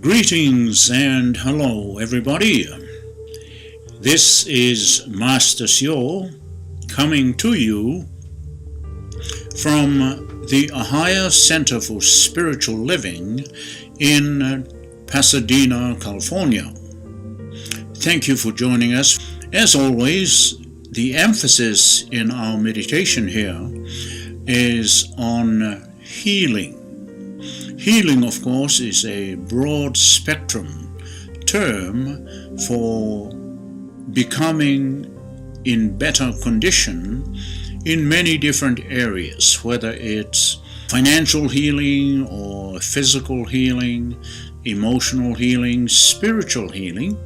Greetings and hello everybody. This is Master Syo coming to you from the Ahiah Center for Spiritual Living in Pasadena, California. Thank you for joining us. As always, the emphasis in our meditation here is on healing. Healing, of course, is a broad spectrum term for becoming in better condition in many different areas, whether it's financial healing or physical healing, emotional healing, spiritual healing.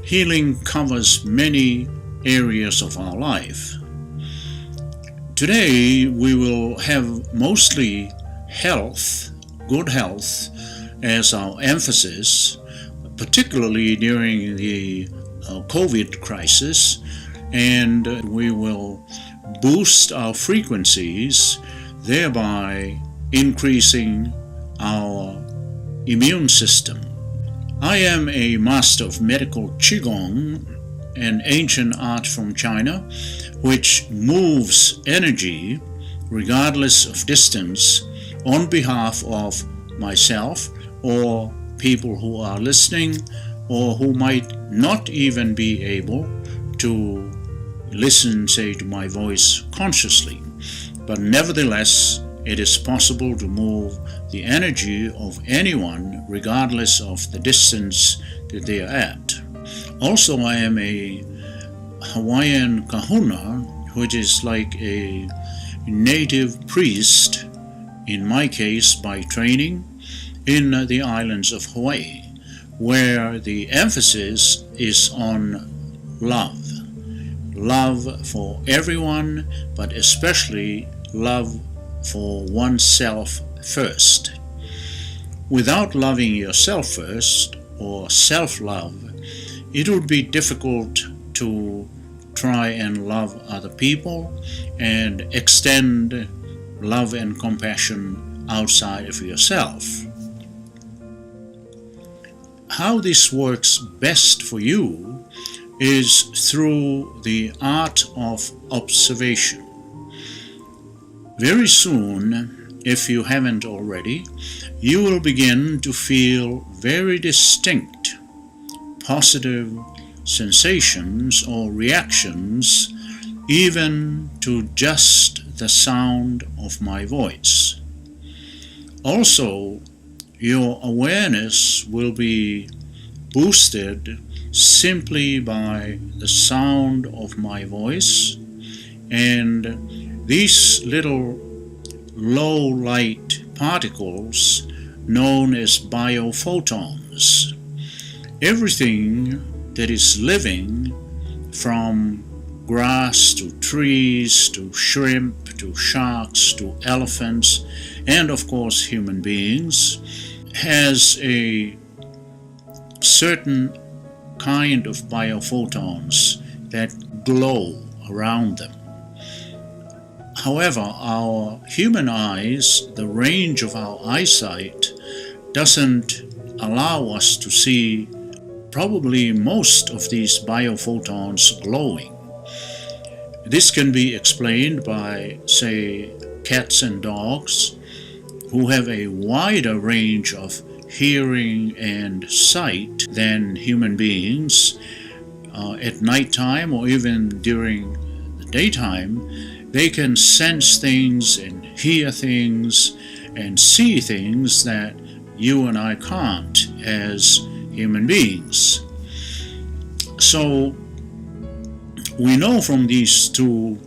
Healing covers many areas of our life. Today we will have mostly health, good health, as our emphasis, particularly during the COVID crisis, and we will boost our frequencies, thereby increasing our immune system. I am a master of medical Qigong, an ancient art from China, which moves energy regardless of distance on behalf of myself or people who are listening or who might not even be able to listen, say, to my voice consciously. But nevertheless, it is possible to move the energy of anyone regardless of the distance that they are at. Also, I am a Hawaiian Kahuna, which is like a native priest, in my case by training, in the islands of Hawaii, where the emphasis is on love. Love for everyone, but especially love for oneself first. Without loving yourself first, or self-love, it would be difficult to try and love other people and extend love and compassion outside of yourself. How this works best for you is through the art of observation. Very soon, if you haven't already, you will begin to feel very distinct, positive sensations or reactions, even to just the sound of my voice. Also, your awareness will be boosted simply by the sound of my voice, and these little low light particles known as biophotons. Everything that is living, from grass to trees to shrimp to sharks to elephants and of course human beings, has a certain kind of biophotons that glow around them. However, our human eyes, the range of our eyesight, doesn't allow us to see probably most of these biophotons glowing. This can be explained by, say, cats and dogs, who have a wider range of hearing and sight than human beings. At nighttime or even during the daytime, they can sense things and hear things and see things that you and I can't as human beings. So we know from these two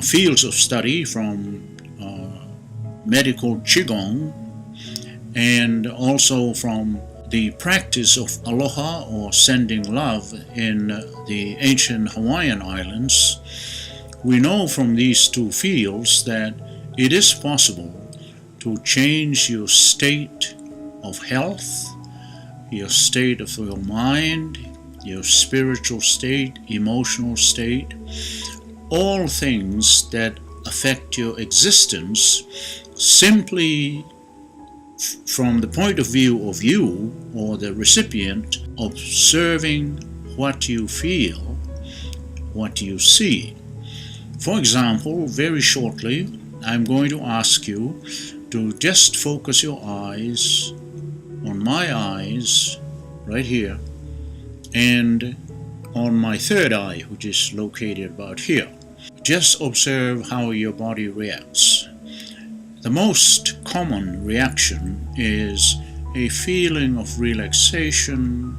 fields of study, from medical Qigong and also from the practice of aloha or sending love in the ancient Hawaiian islands, we know from these two fields that it is possible to change your state of health, your state of your mind, your spiritual state, emotional state, all things that affect your existence simply from the point of view of you or the recipient, observing what you feel, what you see. For example, very shortly, I'm going to ask you to just focus your eyes on my eyes right here and on my third eye, which is located about here. Just observe how your body reacts. The most common reaction is a feeling of relaxation,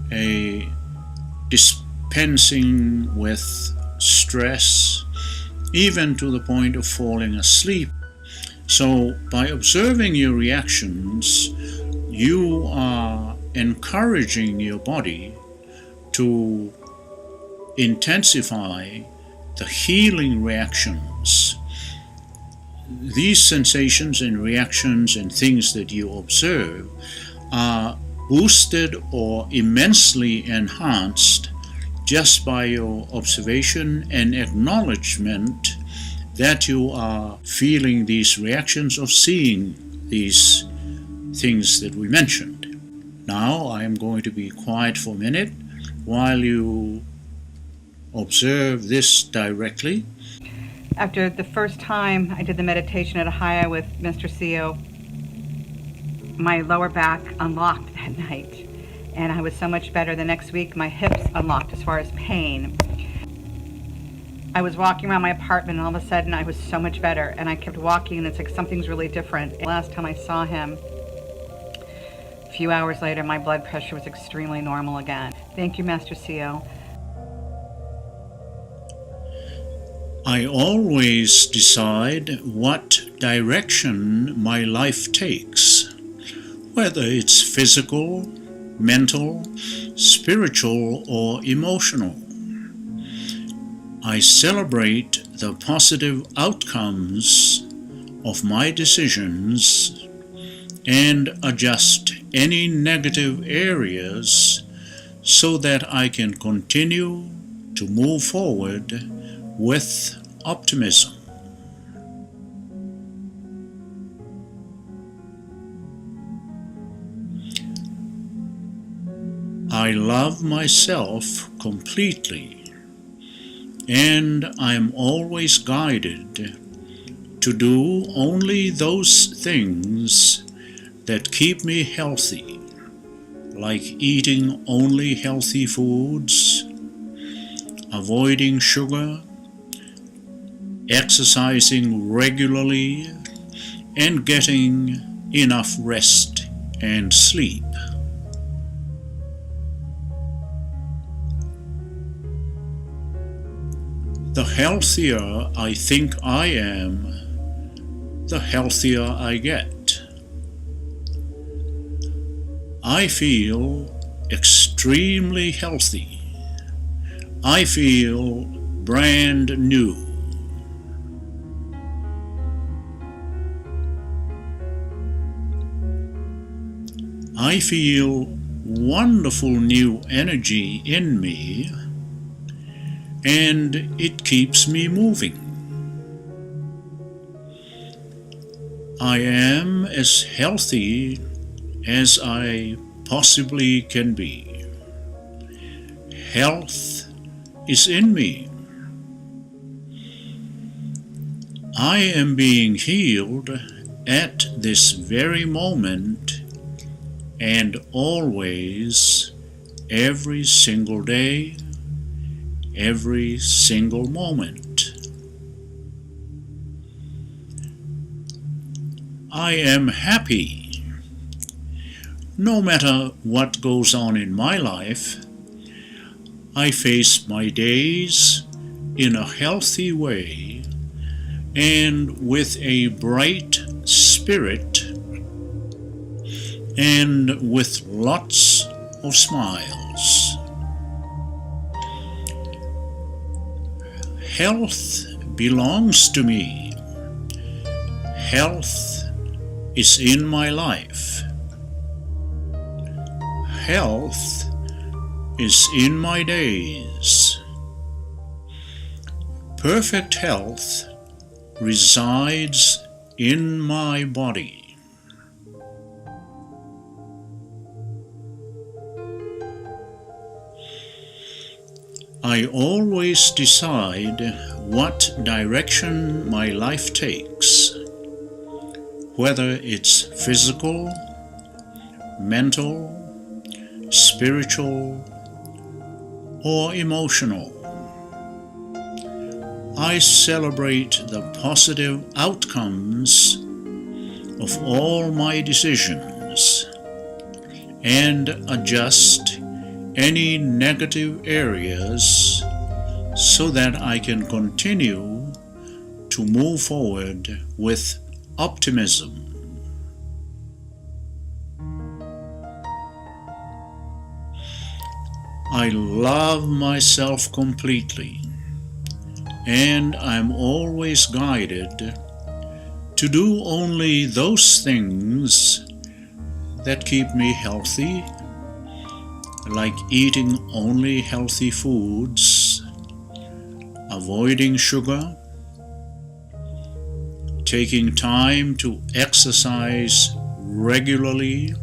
a dispensing with stress, even to the point of falling asleep. So by observing your reactions, you are encouraging your body to intensify the healing reactions these sensations and reactions and things that you observe are boosted or immensely enhanced just by your observation and acknowledgement that you are feeling these reactions or seeing these things that we mentioned. Now I am going to be quiet for a minute while you observe this directly. After the first time I did the meditation at Ahiah with Mr. CEO, my lower back unlocked that night, and I was so much better. The next week my hips unlocked as far as pain. I was walking around my apartment and all of a sudden I was so much better, and I kept walking and it's like something's really different. The last time I saw him, a few hours later, my blood pressure was extremely normal again. Thank you, Master CEO. I always decide what direction my life takes, whether it's physical, mental, spiritual, or emotional. I celebrate the positive outcomes of my decisions and adjust any negative areas so that I can continue to move forward with optimism. I love myself completely, and I am always guided to do only those things that keep me healthy, like eating only healthy foods, avoiding sugar, exercising regularly, and getting enough rest and sleep. The healthier I think I am, the healthier I get. I feel extremely healthy. I feel brand new. I feel wonderful new energy in me, and it keeps me moving. I am as healthy as I possibly can be. Health is in me. I am being healed at this very moment and always, every single day, every single moment. I am happy. No matter what goes on in my life, I face my days in a healthy way and with a bright spirit and with lots of smiles. Health belongs to me. Health is in my life. Health is in my days. Perfect health resides in my body. I always decide what direction my life takes, whether it's physical, mental, spiritual, or emotional. I celebrate the positive outcomes of all my decisions and adjust any negative areas so that I can continue to move forward with optimism. I love myself completely, and I'm always guided to do only those things that keep me healthy, like eating only healthy foods, avoiding sugar, taking time to exercise regularly,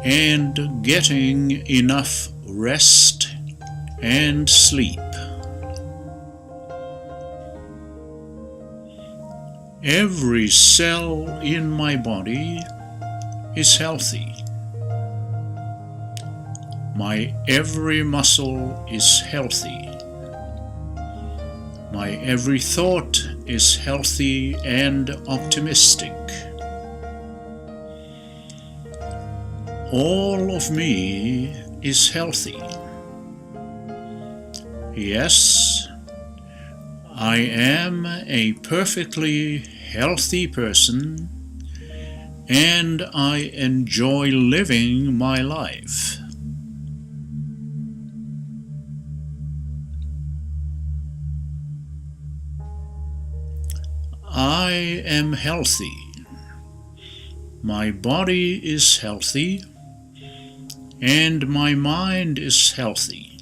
and getting enough rest and sleep. Every cell in my body is healthy. My every muscle is healthy. My every thought is healthy and optimistic. All of me is healthy. Yes, I am a perfectly healthy person, and I enjoy living my life. I am healthy. My body is healthy, and my mind is healthy.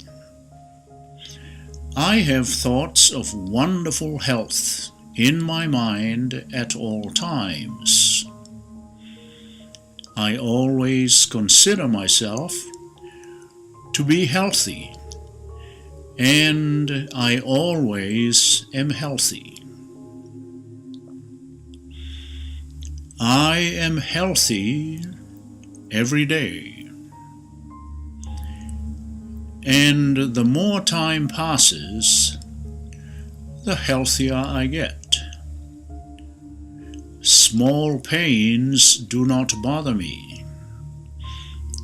I have thoughts of wonderful health in my mind at all times. I always consider myself to be healthy, and I always am healthy. I am healthy every day. And the more time passes, the healthier I get. Small pains do not bother me.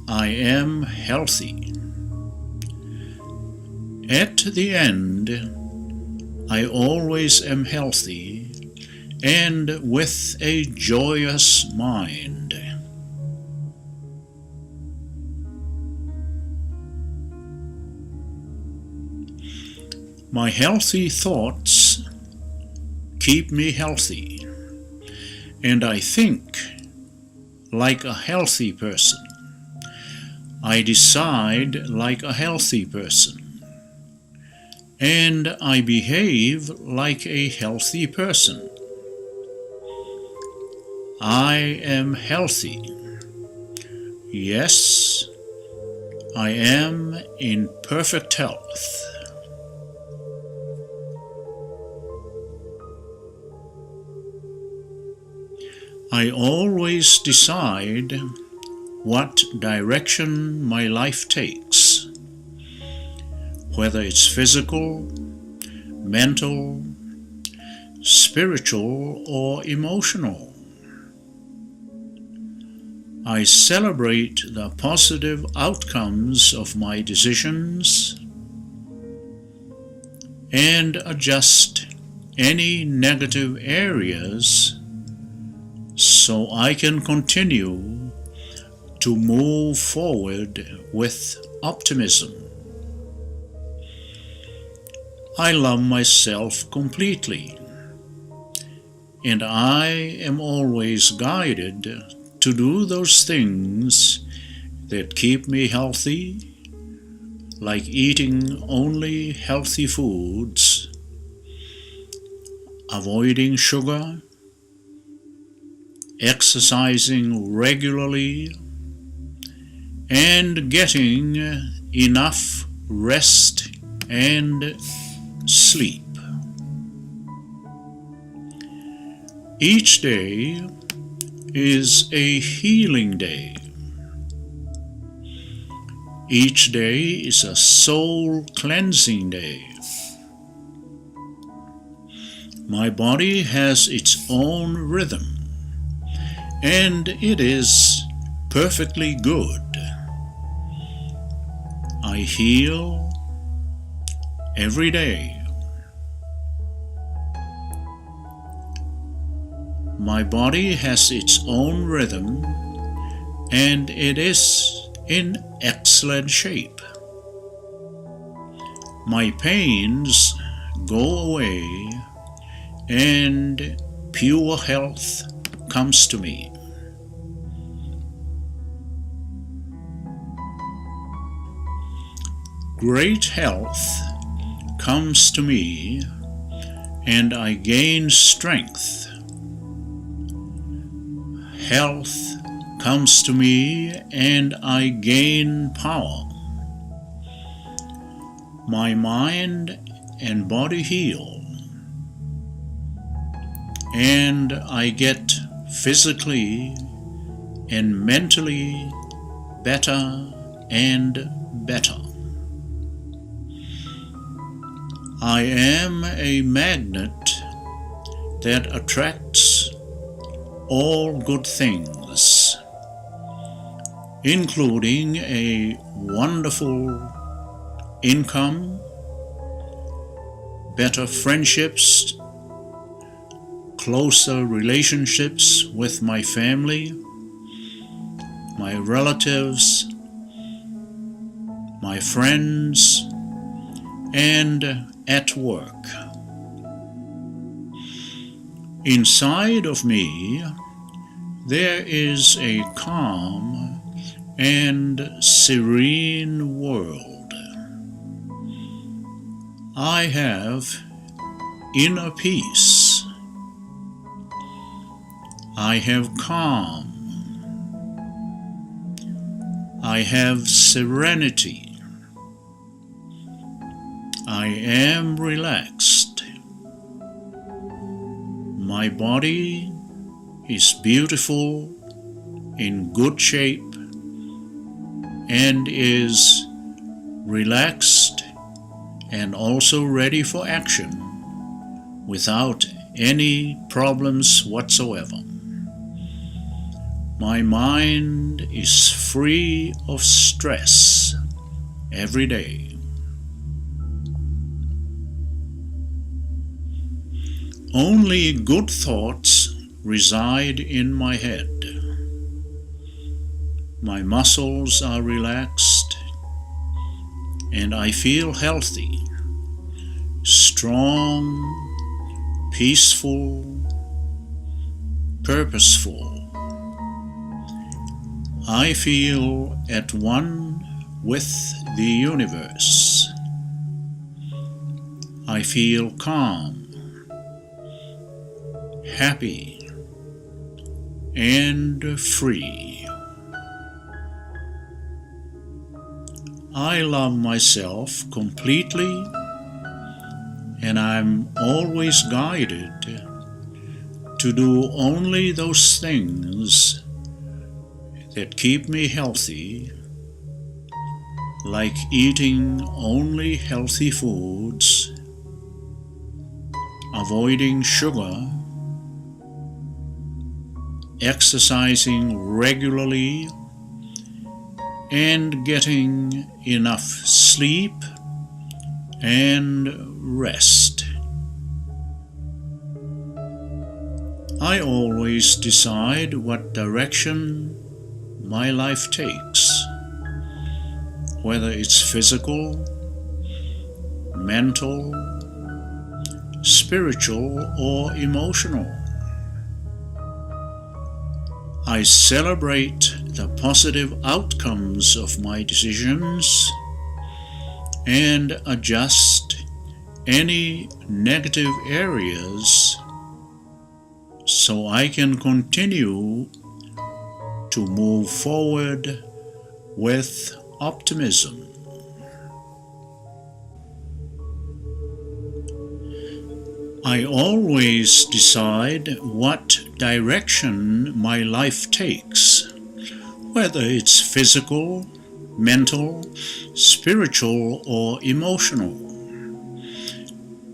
I am healthy. At the end, I always am healthy and with a joyous mind. My healthy thoughts keep me healthy, and I think like a healthy person. I decide like a healthy person, and I behave like a healthy person. I am healthy. Yes, I am in perfect health. I always decide what direction my life takes, whether it's physical, mental, spiritual, or emotional. I celebrate the positive outcomes of my decisions and adjust any negative areas so I can continue to move forward with optimism. I love myself completely, and I am always guided to do those things that keep me healthy, like eating only healthy foods, avoiding sugar, exercising regularly, and getting enough rest and sleep. Each day is a healing day. Each day is a soul cleansing day. My body has its own rhythm, and it is perfectly good. I heal every day. My body has its own rhythm, and it is in excellent shape. My pains go away, and pure health comes to me. Great health comes to me, and I gain strength. Health comes to me, and I gain power. My mind and body heal, and I get physically and mentally better and better. I am a magnet that attracts all good things, including a wonderful income, better friendships, closer relationships with my family, my relatives, my friends, and at work. Inside of me, there is a calm and serene world. I have inner peace. I have calm. I have serenity. I am relaxed. My body is beautiful, in good shape, and is relaxed and also ready for action without any problems whatsoever. My mind is free of stress every day. Only good thoughts reside in my head. My muscles are relaxed, and I feel healthy, strong, peaceful, purposeful. I feel at one with the universe. I feel calm, happy, and free. I love myself completely, and I'm always guided to do only those things that keep me healthy, like eating only healthy foods, avoiding sugar, exercising regularly, and getting enough sleep and rest. I always decide what direction my life takes, whether it's physical, mental, spiritual, or emotional. I celebrate the positive outcomes of my decisions and adjust any negative areas so I can continue to move forward with optimism. I always decide what direction my life takes, whether it's physical, mental, spiritual, or emotional.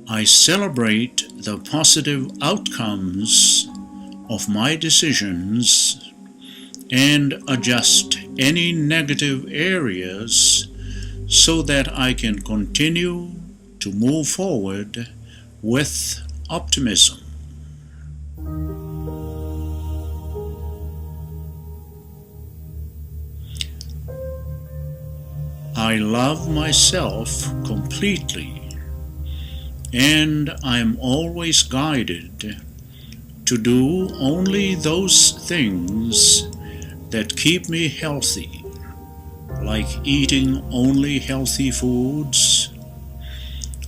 I celebrate the positive outcomes of my decisions and adjust any negative areas so that I can continue to move forward with optimism. I love myself completely, and I'm always guided to do only those things that keep me healthy, like eating only healthy foods,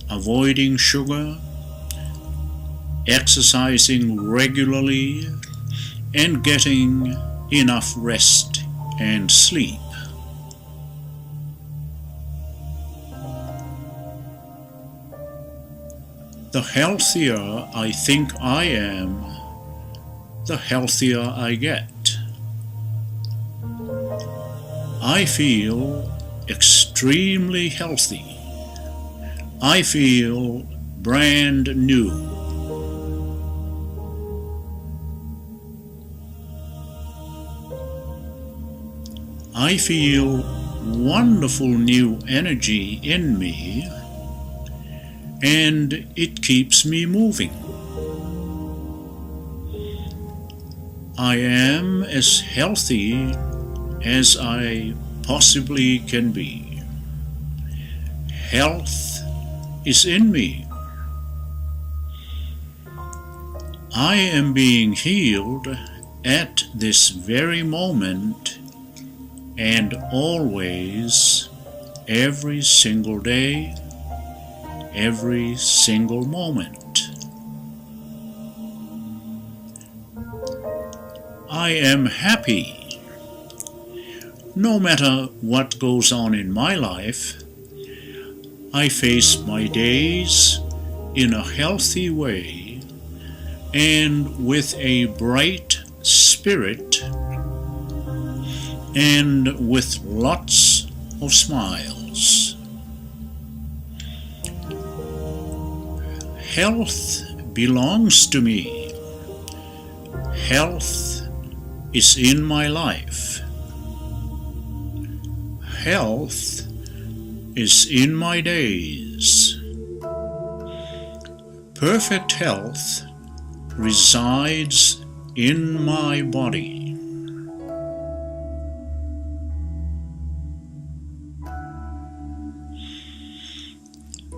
avoiding sugar, exercising regularly, and getting enough rest and sleep. The healthier I think I am, the healthier I get. I feel extremely healthy. I feel brand new. I feel wonderful new energy in me, and it keeps me moving. I am as healthy as I possibly can be. Health is in me. I am being healed at this very moment and always, every single day, every single moment. I am happy. No matter what goes on in my life, I face my days in a healthy way and with a bright spirit and with lots of smiles. Health belongs to me. Health is in my life. Health is in my days. Perfect health resides in my body.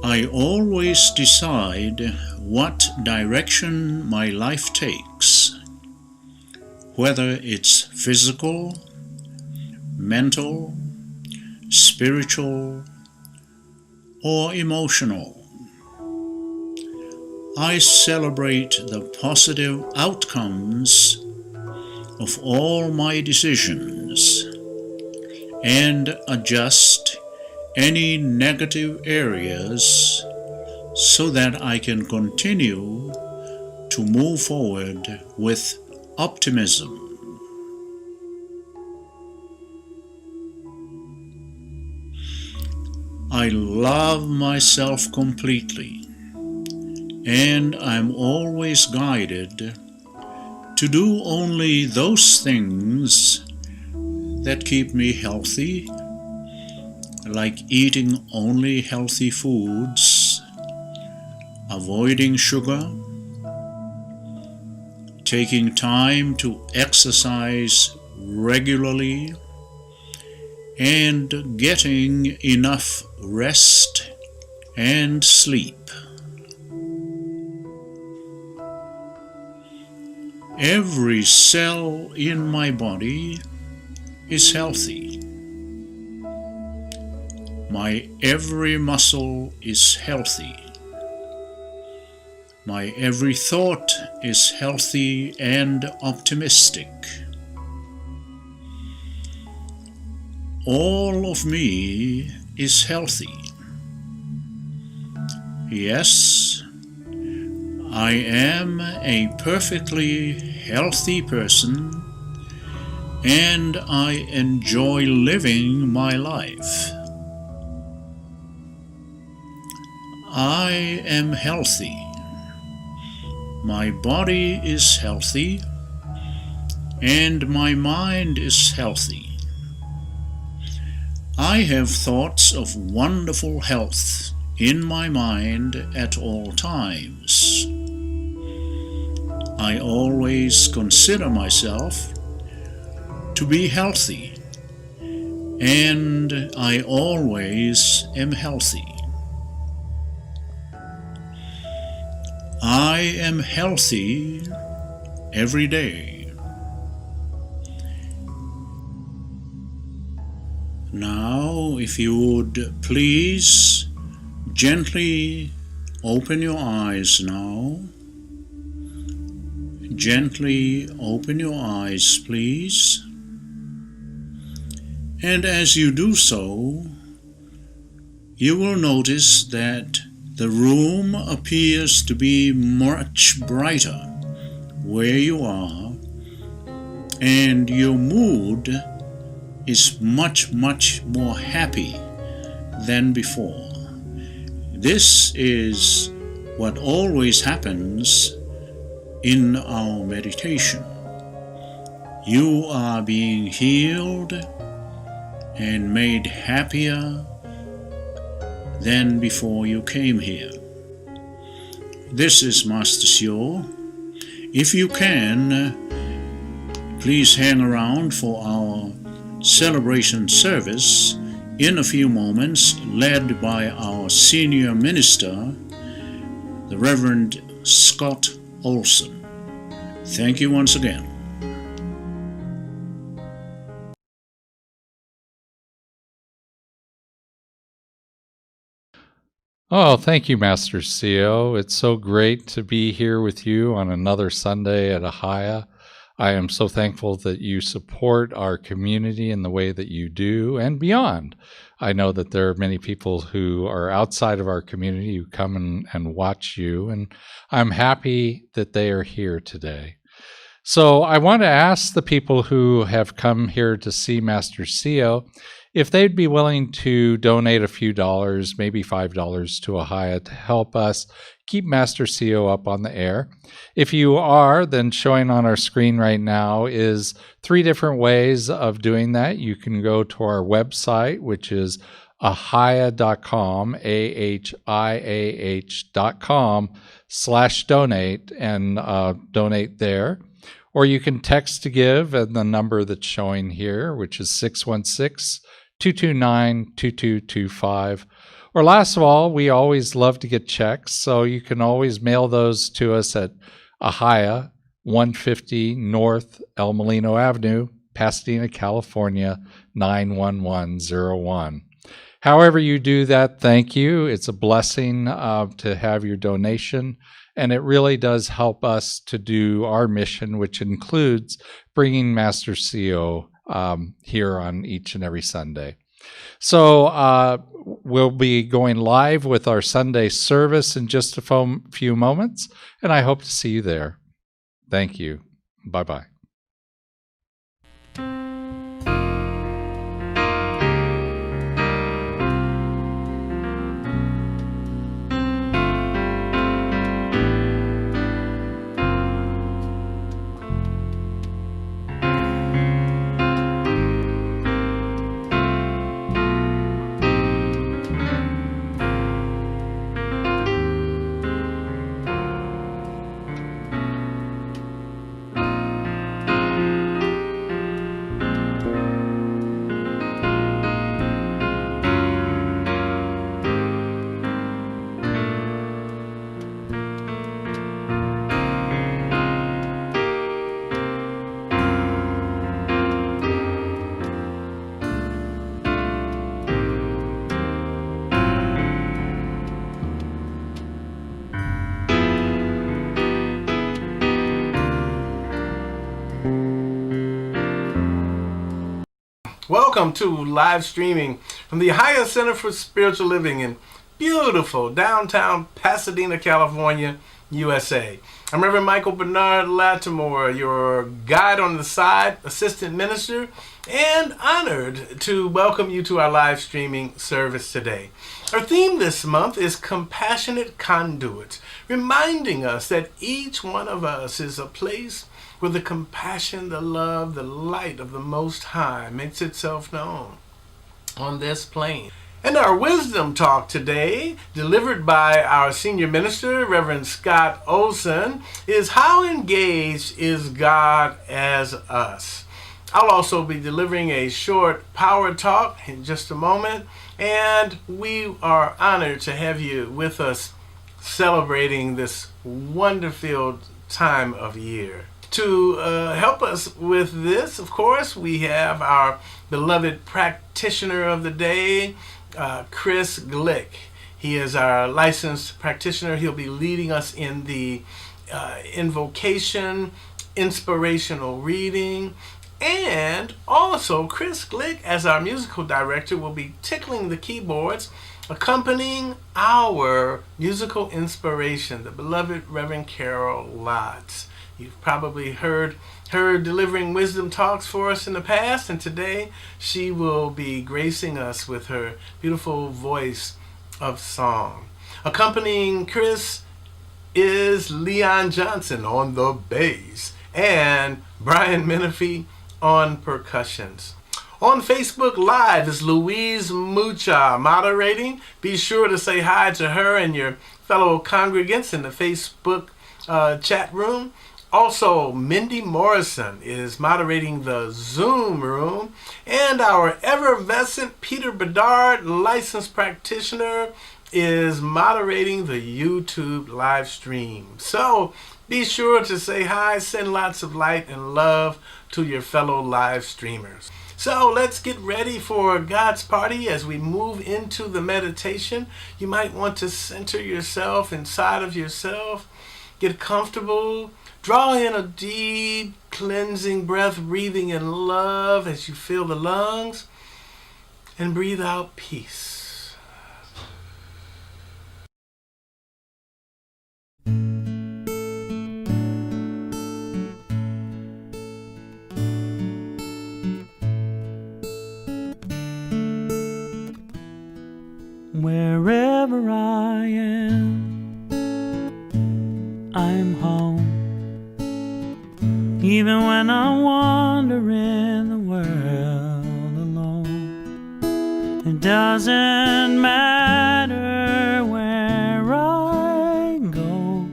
I always decide what direction my life takes, whether it's physical, mental, spiritual, or emotional. I celebrate the positive outcomes of all my decisions and adjust any negative areas so that I can continue to move forward with optimism. I love myself completely, and I'm always guided to do only those things that keep me healthy, like eating only healthy foods, avoiding sugar, taking time to exercise regularly, and getting enough rest and sleep. Every cell in my body is healthy. My every muscle is healthy. My every thought is healthy and optimistic. All of me is healthy. Yes, I am a perfectly healthy person, and I enjoy living my life. I am healthy. My body is healthy, and my mind is healthy. I have thoughts of wonderful health in my mind at all times. I always consider myself to be healthy, and I always am healthy. I am healthy every day. Now, if you would please gently open your eyes now. Gently open your eyes, please. And as you do so, you will notice that the room appears to be much brighter where you are, and your mood is much more happy than before. This is what always happens in our meditation. You are being healed and made happier than before you came here. This is Master Sio. If you can, please hang around for our celebration service in a few moments, led by our senior minister, the Reverend Scott Olson. Thank you once again. Oh, thank you, Master Sio. It's so great to be here with you on another Sunday at Ahiah. I am so thankful that you support our community in the way that you do and beyond. I know that there are many people who are outside of our community who come and watch you, and I'm happy that they are here today. So I want to ask the people who have come here to see Master Sio if they'd be willing to donate a few dollars, maybe $5 to Ahiah to help us keep Master Sio up on the air. If you are, then showing on our screen right now is 3 different ways of doing that. You can go to our website, which is ahiah.com, ahiah.com/donate, and donate there. Or you can text to give at the number that's showing here, which is 616-229-2225. Or last of all, we always love to get checks, so you can always mail those to us at Ahiah, 150 North El Molino Avenue, Pasadena, California, 91101. However you do that, thank you. It's a blessing to have your donation, and it really does help us to do our mission, which includes bringing Master Sio here on each and every Sunday. So we'll be going live with our Sunday service in just a few moments, and I hope to see you there. Thank you. Bye-bye. Welcome to live streaming from the Ahiah Center for Spiritual Living in beautiful downtown Pasadena, California, USA. I'm Reverend Michael Bernard Lattimore, your guide on the side, assistant minister, and honored to welcome you to our live streaming service today. Our theme this month is Compassionate Conduits, reminding us that each one of us is a place where the compassion, the love, the light of the Most High makes itself known on this plane. And our wisdom talk today, delivered by our senior minister, Reverend Scott Olson, is how engaged is God as us? I'll also be delivering a short power talk in just a moment, and we are honored to have you with us celebrating this wonder-filled time of year. To help us with this, of course, we have our beloved practitioner of the day, Chris Glick. He is our licensed practitioner. He'll be leading us in the invocation, inspirational reading, and also Chris Glick, as our musical director, will be tickling the keyboards, accompanying our musical inspiration, the beloved Reverend Carol Lotz. You've probably heard her delivering wisdom talks for us in the past, and today she will be gracing us with her beautiful voice of song. Accompanying Chris is Leon Johnson on the bass and Brian Menifee on percussions. On Facebook Live is Louise Mucha moderating. Be sure to say hi to her and your fellow congregants in the Facebook chat room. Also, Mindy Morrison is moderating the Zoom room, and our effervescent Peter Bedard, licensed practitioner, is moderating the YouTube live stream. So be sure to say hi, send lots of light and love to your fellow live streamers. So let's get ready for God's party as we move into the meditation. You might want to center yourself inside of yourself, get comfortable. Draw in a deep, cleansing breath, breathing in love as you fill the lungs, and breathe out peace. Wherever I am, I'm home. Even when I wander in the world alone, it doesn't matter where I go.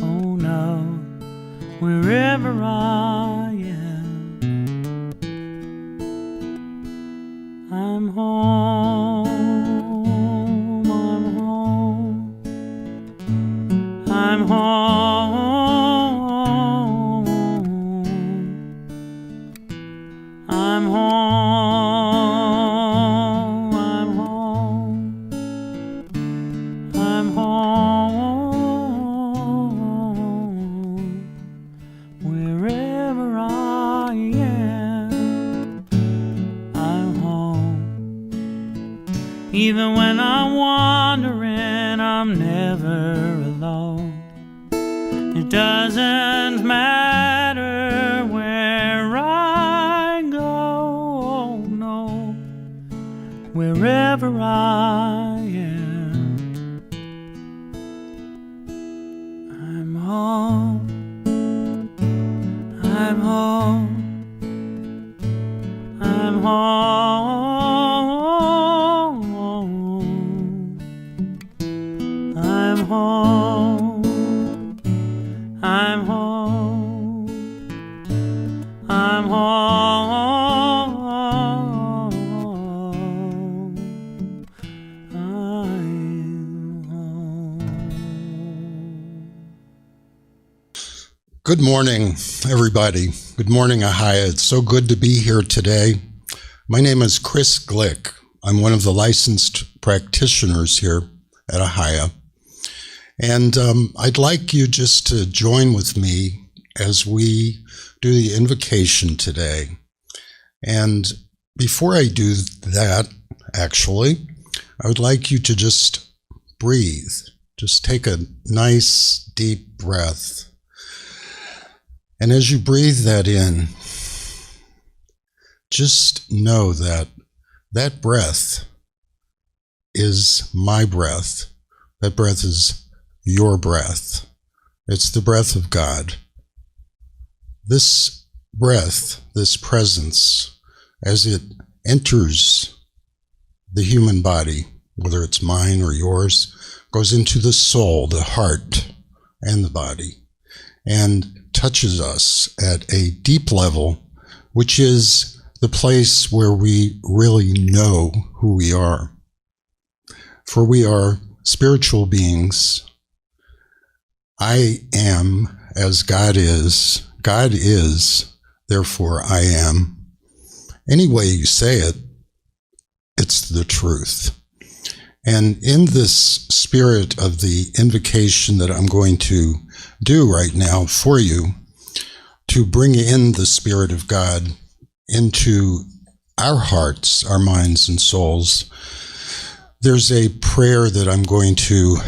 Oh no, wherever I am, I'm home. I'm home. I'm home. I'm home, I'm home, I'm home, wherever I am, I'm home. Even when I'm wandering, I'm never alone. It doesn't matter where I go, no, wherever I am, I'm home, I'm home, I'm home, I'm home, I'm home, I'm home, I'm home. Good morning, everybody. Good morning, Ahiah. It's so good to be here today. My name is Chris Glick. I'm one of the licensed practitioners here at Ahiah. And I'd like you just to join with me as we do the invocation today. And before I do that, actually, I would like you to just breathe. Just take a nice, deep breath. And as you breathe that in, just know that that breath is my breath. That breath is your breath. It's the breath of God. This breath, this presence, as it enters the human body, whether it's mine or yours, goes into the soul, the heart, and the body, and touches us at a deep level, which is the place where we really know who we are. For we are spiritual beings. I am as God is. God is, therefore I am. Any way you say it, it's the truth. And in this spirit of the invocation that I'm going to do right now for you, to bring in the Spirit of God into our hearts, our minds, and souls, there's a prayer that I'm going to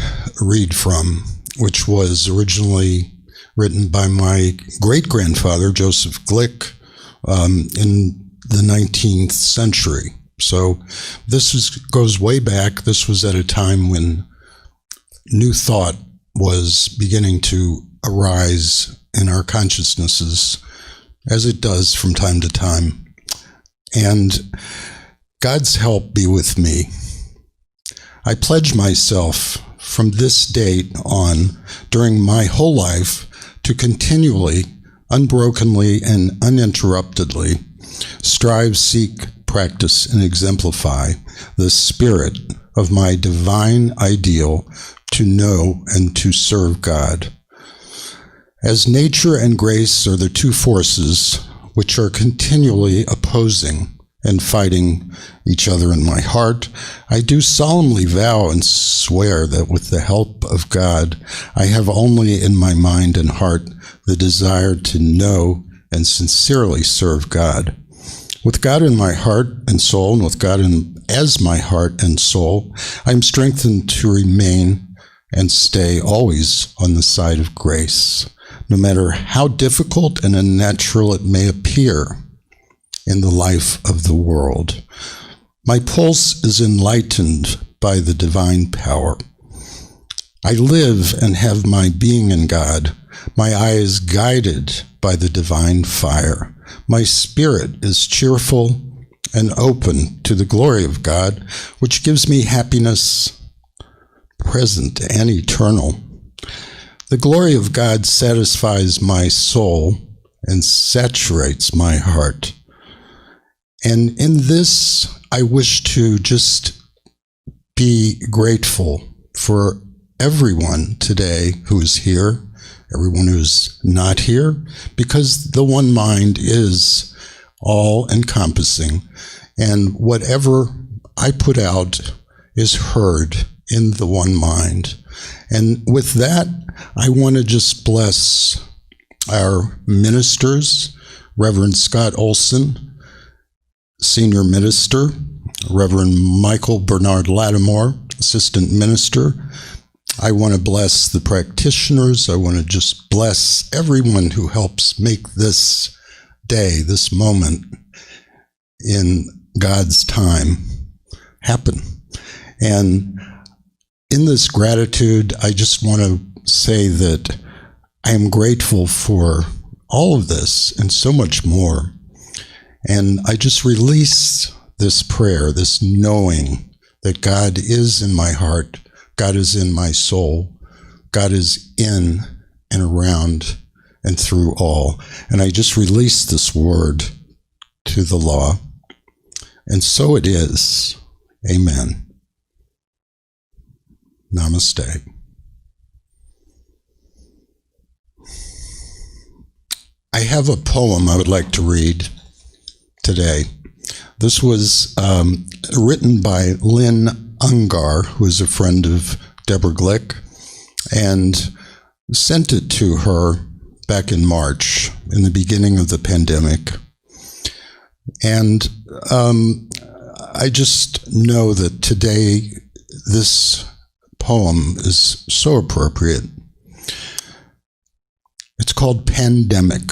read from, which was originally written by my great-grandfather, Joseph Glick, in the 19th century. So this goes way back. This was at a time when new thought was beginning to arise in our consciousnesses, as it does from time to time. And God's help be with me. I pledge myself from this date on, during my whole life, to continually, unbrokenly, and uninterruptedly strive, seek, practice, and exemplify the spirit of my divine ideal to know and to serve God. As nature and grace are the two forces which are continually opposing and fighting each other in my heart, I do solemnly vow and swear that with the help of God, I have only in my mind and heart the desire to know and sincerely serve God. With God in my heart and soul, and with God as my heart and soul, I am strengthened to remain and stay always on the side of grace, no matter how difficult and unnatural it may appear in the life of the world. My pulse is enlightened by the divine power. I live and have my being in God. My eye is guided by the divine fire. My spirit is cheerful and open to the glory of God, which gives me happiness present and eternal. The glory of God satisfies my soul and saturates my heart. And in this, I wish to just be grateful for everyone today who is here, everyone who's not here, because the one mind is all-encompassing, and whatever I put out is heard in the one mind. And with that, I want to just bless our ministers, Reverend Scott Olson, Senior Minister, Reverend Michael Bernard Lattimore, Assistant Minister. I want to bless the practitioners. I want to just bless everyone who helps make this day, this moment in God's time happen. And in this gratitude, I just want to say that I am grateful for all of this and so much more. And I just release this prayer, this knowing that God is in my heart, God is in my soul, God is in and around and through all. And I just release this word to the law. And so it is. Amen. Namaste. I have a poem I would like to read today. This was written by Lynn Ungar, who is a friend of Deborah Glick, and sent it to her back in March, in the beginning of the pandemic. And I just know that today this poem is so appropriate. It's called Pandemic.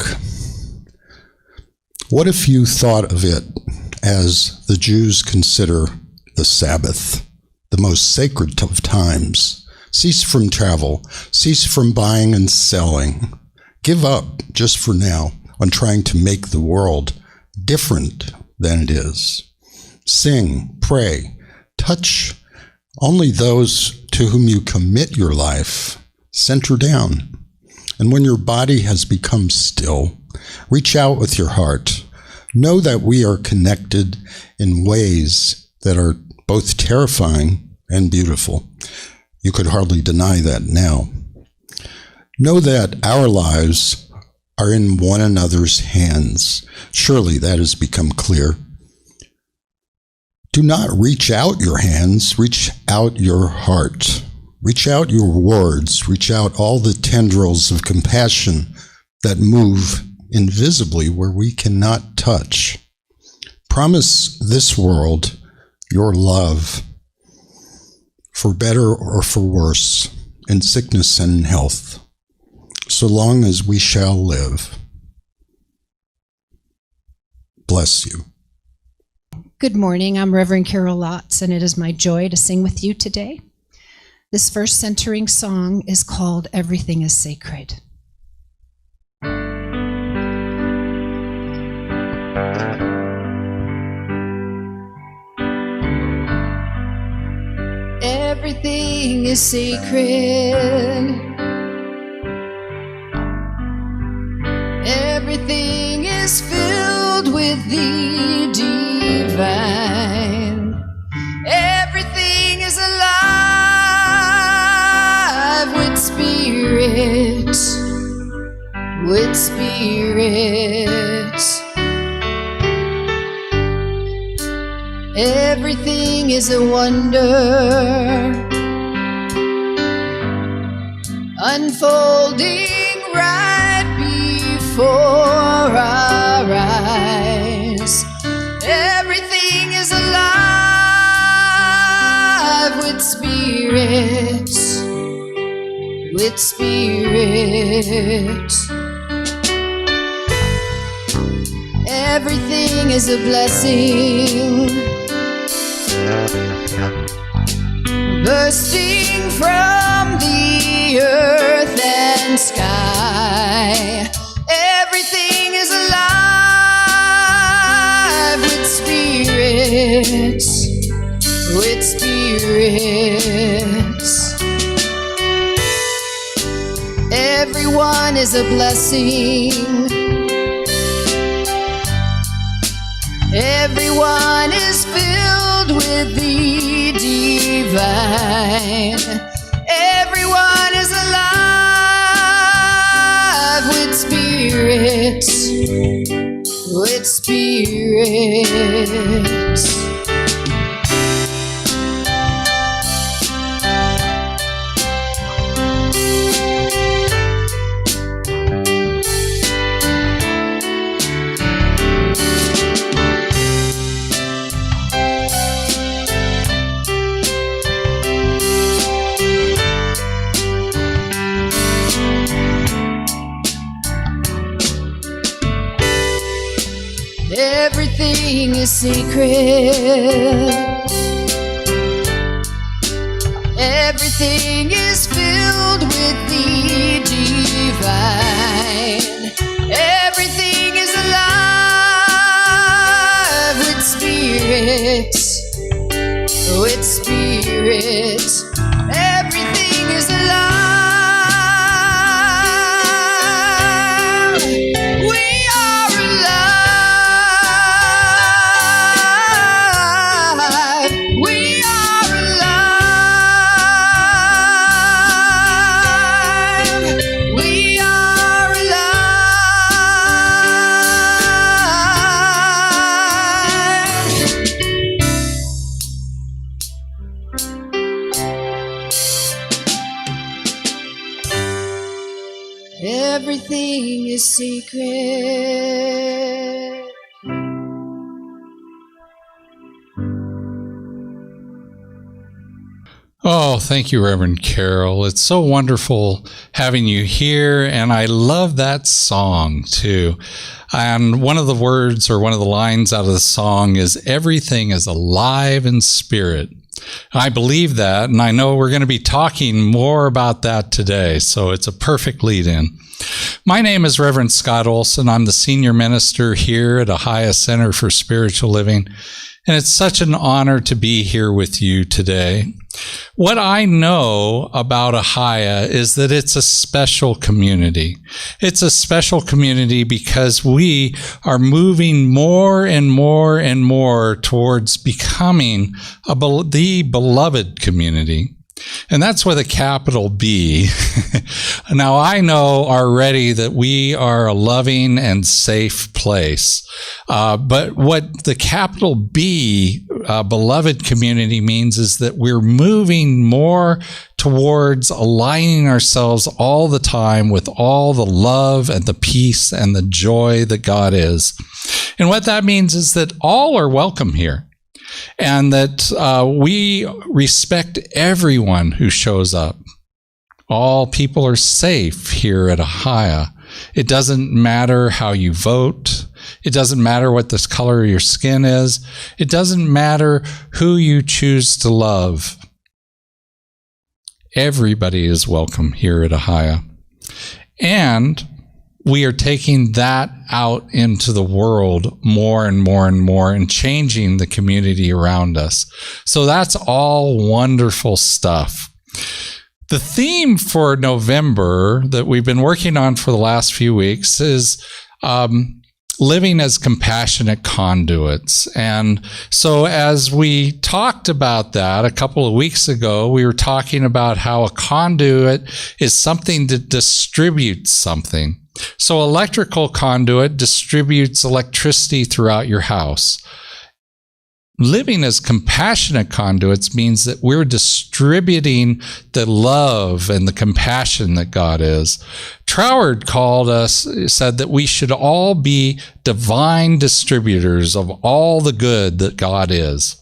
What if you thought of it as the Jews consider the Sabbath, the most sacred of times? Cease from travel, cease from buying and selling. Give up, just for now, on trying to make the world different than it is. Sing, pray, touch only those to whom you commit your life. Center down. And when your body has become still, reach out with your heart. Know that we are connected in ways that are both terrifying and beautiful. You could hardly deny that now. Know that our lives are in one another's hands. Surely that has become clear. Do not reach out your hands, reach out your heart. Reach out your words, reach out all the tendrils of compassion that move invisibly where we cannot touch. Promise this world your love, for better or for worse, in sickness and in health, so long as we shall live. Bless you. Good morning. I'm Reverend Carol Lotz, and it is my joy to sing with you today. This first centering song is called Everything is Sacred. Everything is sacred. Everything is filled with the divine. Everything is alive with spirit, with spirit. Everything is a wonder, unfolding right before our eyes. Everything is alive with spirit, with spirit. Everything is a blessing, bursting from the earth and sky. Everything is alive with spirit, with spirit. Everyone is a blessing. Everyone is filled with the divine. Everyone is alive with spirit, with spirit. Everything is sacred. Everything is filled with the divine. Everything is alive with spirit, with spirit. Everything is alive. We are alive. We are alive. We are alive. Everything is secret. Oh, thank you, Reverend Carol. It's so wonderful having you here, and I love that song too. And one of the words or one of the lines out of the song is, everything is alive in spirit. I believe that, and I know we're going to be talking more about that today, so it's a perfect lead-in. My name is Reverend Scott Olson. I'm the senior minister here at Ahiah Center for Spiritual Living, and it's such an honor to be here with you today. What I know about Ahiah is that it's a special community. It's a special community because we are moving more and more and more towards becoming the beloved community. And that's with a capital B. Now, I know already that we are a loving and safe place. But what the capital B, beloved community, means is that we're moving more towards aligning ourselves all the time with all the love and the peace and the joy that God is. And what that means is that all are welcome here. And that we respect everyone who shows up. All people are safe here at Ahiah. It doesn't matter how you vote. It doesn't matter what the color of your skin is. It doesn't matter who you choose to love. Everybody is welcome here at Ahiah. And we are taking that out into the world more and more and more and changing the community around us. So that's all wonderful stuff. The theme for November that we've been working on for the last few weeks is living as compassionate conduits. And so as we talked about that a couple of weeks ago, we were talking about how a conduit is something that distributes something. So electrical conduit distributes electricity throughout your house. Living as compassionate conduits means that we're distributing the love and the compassion that God is. Troward said that we should all be divine distributors of all the good that God is.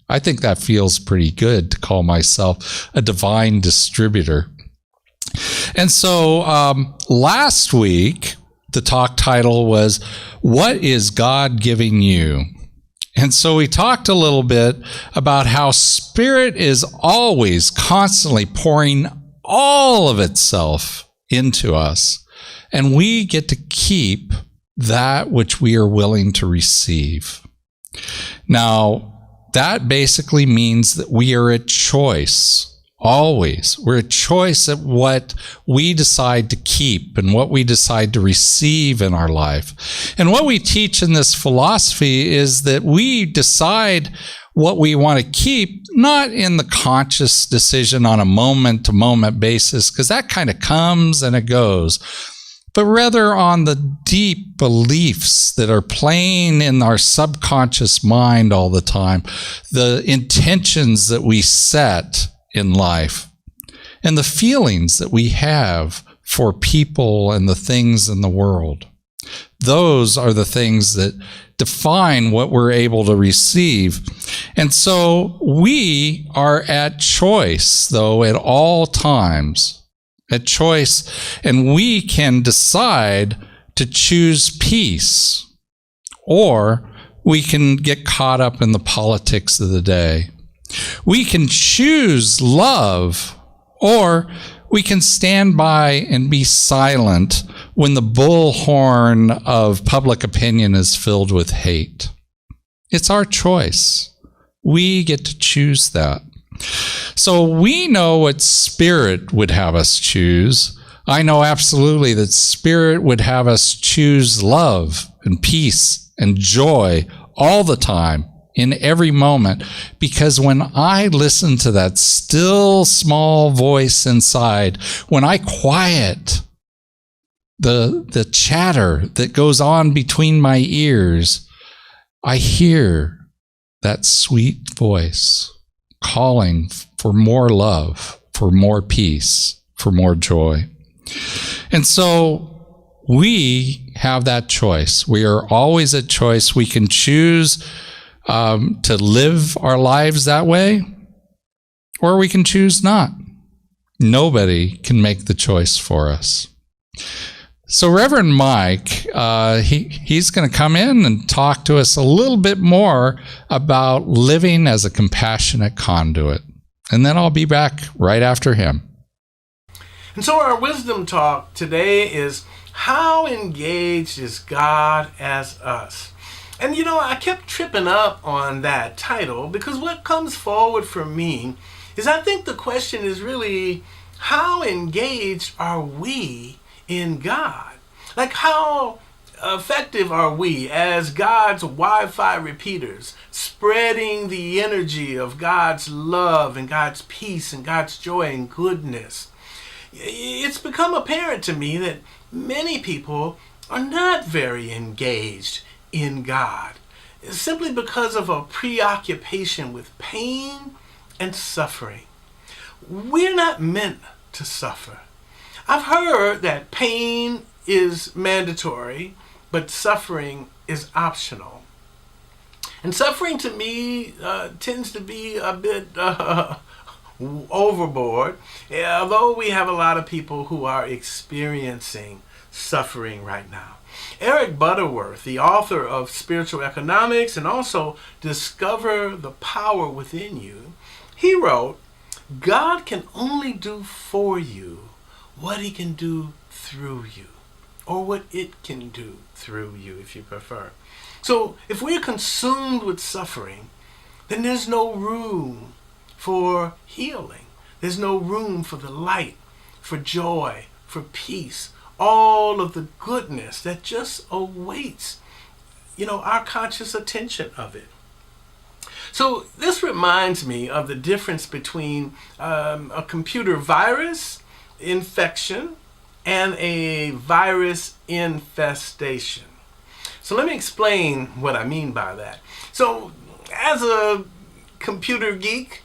I think that feels pretty good to call myself a divine distributor. And so last week, the talk title was, What is God Giving You? And so we talked a little bit about how Spirit is always constantly pouring all of itself into us. And we get to keep that which we are willing to receive. Now, that basically means that we are at choice. Always. We're a choice at what we decide to keep and what we decide to receive in our life. And what we teach in this philosophy is that we decide what we want to keep, not in the conscious decision on a moment-to-moment basis, because that kind of comes and it goes, but rather on the deep beliefs that are playing in our subconscious mind all the time, the intentions that we set in life, and the feelings that we have for people and the things in the world. Those are the things that define what we're able to receive. And so we are at choice, though, at all times, at choice, and we can decide to choose peace, or we can get caught up in the politics of the day. We can choose love, or we can stand by and be silent when the bullhorn of public opinion is filled with hate. It's our choice. We get to choose that. So we know what Spirit would have us choose. I know absolutely that Spirit would have us choose love and peace and joy all the time, in every moment, because when I listen to that still small voice inside, when I quiet the chatter that goes on between my ears, I hear that sweet voice calling for more love, for more peace, for more joy. And so we have that choice. We are always at choice. We can choose to live our lives that way, or we can choose not. Nobody can make the choice for us. So Reverend Mike, he's going to come in and talk to us a little bit more about living as a compassionate conduit. And then I'll be back right after him. And so our wisdom talk today is, how engaged is God as us? And you know, I kept tripping up on that title because what comes forward for me is, I think the question is really, how engaged are we in God? Like, how effective are we as God's Wi-Fi repeaters, spreading the energy of God's love and God's peace and God's joy and goodness? It's become apparent to me that many people are not very engaged in God, simply because of a preoccupation with pain and suffering. We're not meant to suffer. I've heard that pain is mandatory, but suffering is optional. And suffering to me tends to be a bit overboard, although we have a lot of people who are experiencing suffering right now. Eric Butterworth, the author of Spiritual Economics and also Discover the Power Within You, he wrote, God can only do for you what he can do through you, or what it can do through you, if you prefer. So if we're consumed with suffering, then there's no room for healing. There's no room for the light, for joy, for peace, all of the goodness that just awaits, our conscious attention of it. So this reminds me of the difference between a computer virus infection and a virus infestation. So let me explain what I mean by that. So as a computer geek,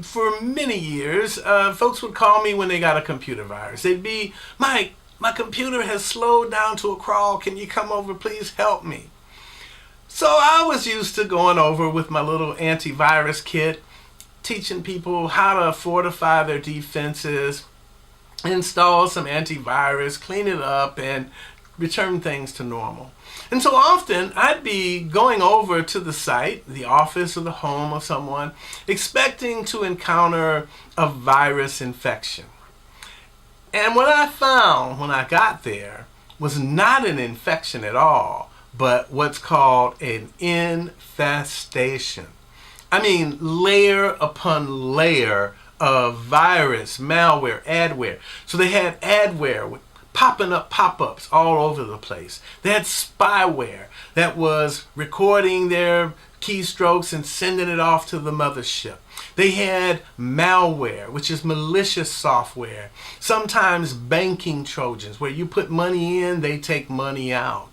for many years, folks would call me when they got a computer virus. They'd be, Mike, my computer has slowed down to a crawl. Can you come over, please help me? So I was used to going over with my little antivirus kit, teaching people how to fortify their defenses, install some antivirus, clean it up, and return things to normal. And so often I'd be going over to the site, the office or the home of someone, expecting to encounter a virus infection. And what I found when I got there was not an infection at all, but what's called an infestation. I mean, layer upon layer of virus, malware, adware. So they had adware with popping up pop-ups all over the place. They had spyware that was recording their keystrokes and sending it off to the mothership. They had malware, which is malicious software, sometimes banking trojans, where you put money in, they take money out.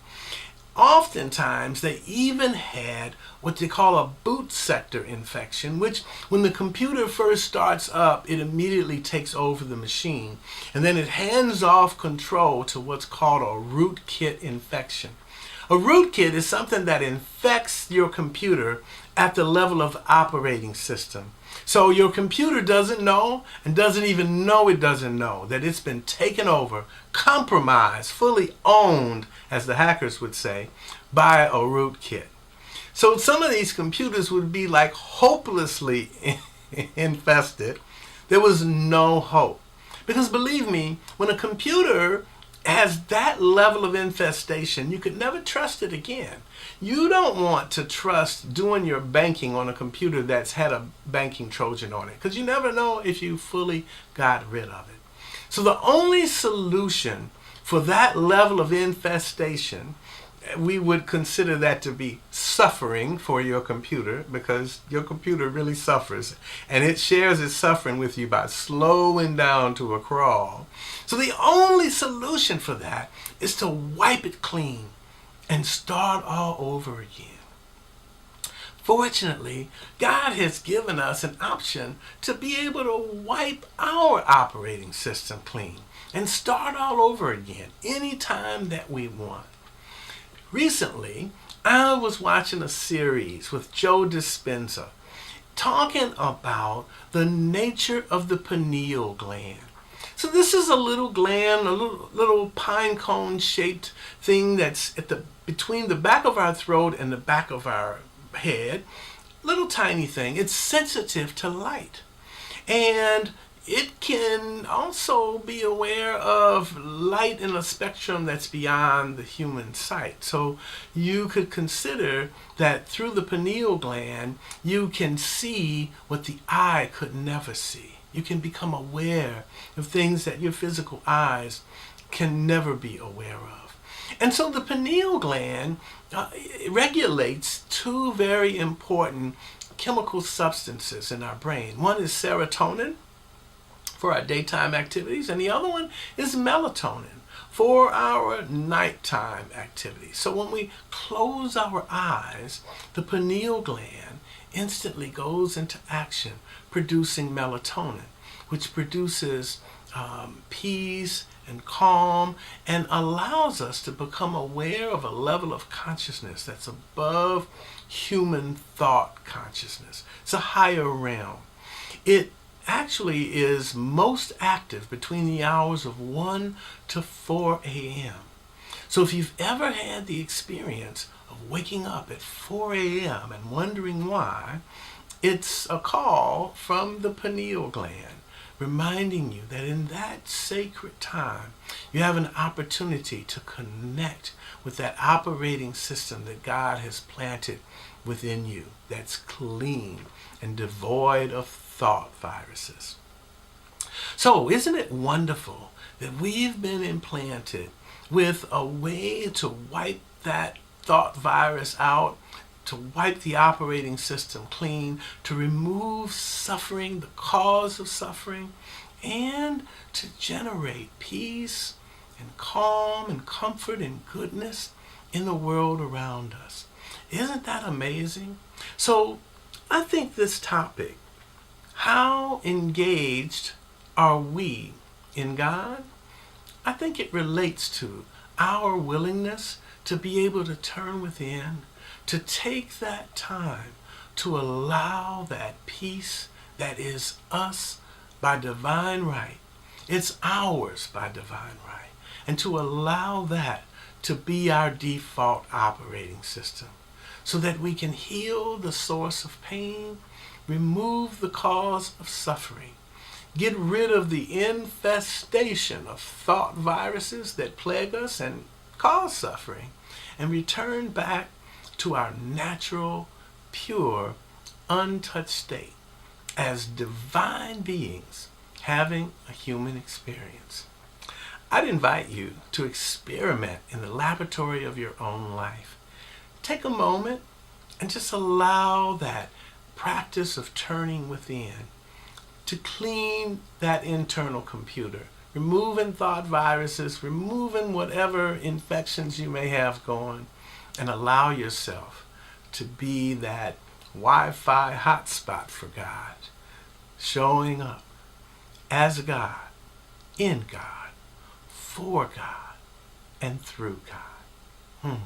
Oftentimes, they even had what they call a boot sector infection, which when the computer first starts up, it immediately takes over the machine, and then it hands off control to what's called a rootkit infection. A rootkit is something that infects your computer at the level of the operating system. So your computer doesn't know, and doesn't even know it doesn't know, that it's been taken over, compromised, fully owned, as the hackers would say, by a rootkit. So some of these computers would be like hopelessly infested. There was no hope. Because believe me, when a computer has that level of infestation, you could never trust it again. You don't want to trust doing your banking on a computer that's had a banking Trojan on it, because you never know if you fully got rid of it. So the only solution for that level of infestation, we would consider that to be suffering for your computer, because your computer really suffers, and it shares its suffering with you by slowing down to a crawl. So the only solution for that is to wipe it clean and start all over again. Fortunately, God has given us an option to be able to wipe our operating system clean and start all over again anytime that we want. Recently, I was watching a series with Joe Dispenza talking about the nature of the pineal gland. So this is a little gland, a little pine cone shaped thing that's between the back of our throat and the back of our head. Little tiny thing. It's sensitive to light. And it can also be aware of light in a spectrum that's beyond the human sight. So you could consider that through the pineal gland, you can see what the eye could never see. You can become aware of things that your physical eyes can never be aware of. And so the pineal gland regulates two very important chemical substances in our brain. One is serotonin for our daytime activities, and the other one is melatonin for our nighttime activities. So when we close our eyes, the pineal gland instantly goes into action, producing melatonin, which produces peace and calm, and allows us to become aware of a level of consciousness that's above human thought consciousness. It's a higher realm. It actually is most active between the hours of 1 to 4 a.m. So if you've ever had the experience of waking up at 4 a.m. and wondering why, it's a call from the pineal gland, reminding you that in that sacred time, you have an opportunity to connect with that operating system that God has planted within you, that's clean and devoid of thought viruses. So isn't it wonderful that we've been implanted with a way to wipe that thought virus out, to wipe the operating system clean, to remove suffering, the cause of suffering, and to generate peace and calm and comfort and goodness in the world around us. Isn't that amazing? So I think this topic, how engaged are we in God? I think it relates to our willingness to be able to turn within, to take that time to allow that peace that is us by divine right. It's ours by divine right. And to allow that to be our default operating system so that we can heal the source of pain, remove the cause of suffering, get rid of the infestation of thought viruses that plague us and cause suffering, and return back to our natural, pure, untouched state as divine beings having a human experience. I'd invite you to experiment in the laboratory of your own life. Take a moment and just allow that practice of turning within to clean that internal computer, removing thought viruses, removing whatever infections you may have going, and allow yourself to be that Wi-Fi hotspot for God, showing up as God, in God, for God, and through God.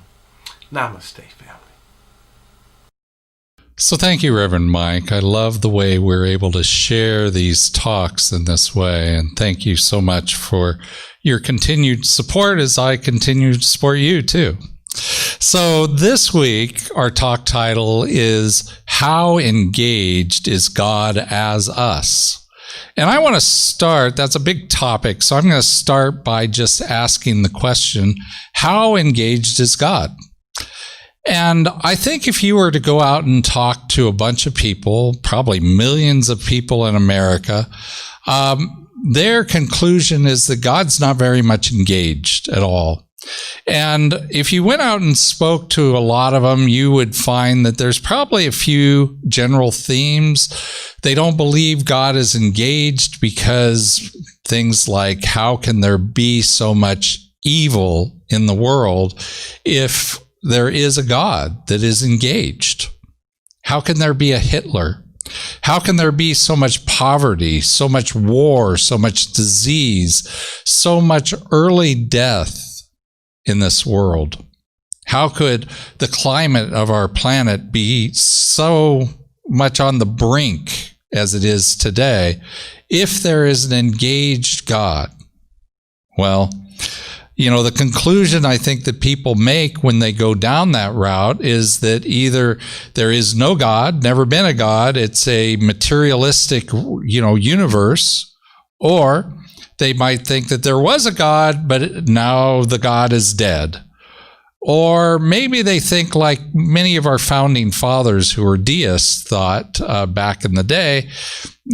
Namaste, family. So thank you, Reverend Mike. I love the way we're able to share these talks in this way. And thank you so much for your continued support as I continue to support you too. So this week, our talk title is How Engaged is God as Us? And I want to start, that's a big topic, so I'm going to start by just asking the question, how engaged is God? And I think if you were to go out and talk to a bunch of people, probably millions of people in America, their conclusion is that God's not very much engaged at all. And if you went out and spoke to a lot of them, you would find that there's probably a few general themes. They don't believe God is engaged because things like, how can there be so much evil in the world if there is a God that is engaged? How can there be a Hitler? How can there be so much poverty, so much war, so much disease, so much early death in this world? How could the climate of our planet be so much on the brink as it is today if there is an engaged God? Well, the conclusion I think that people make when they go down that route is that either there is no God, never been a God, it's a materialistic, universe, or they might think that there was a God, but now the God is dead. Or maybe they think like many of our founding fathers who were deists thought back in the day,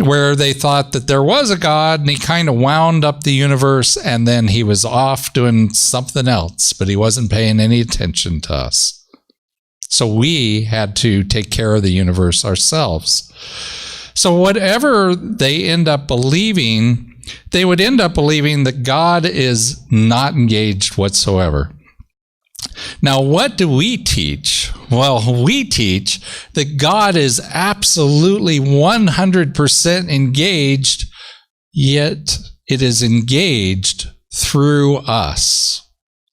where they thought that there was a God and he kind of wound up the universe and then he was off doing something else, but he wasn't paying any attention to us. So we had to take care of the universe ourselves. So whatever they end up believing, they would end up believing that God is not engaged whatsoever. Now, what do we teach? Well, we teach that God is absolutely 100% engaged, yet it is engaged through us.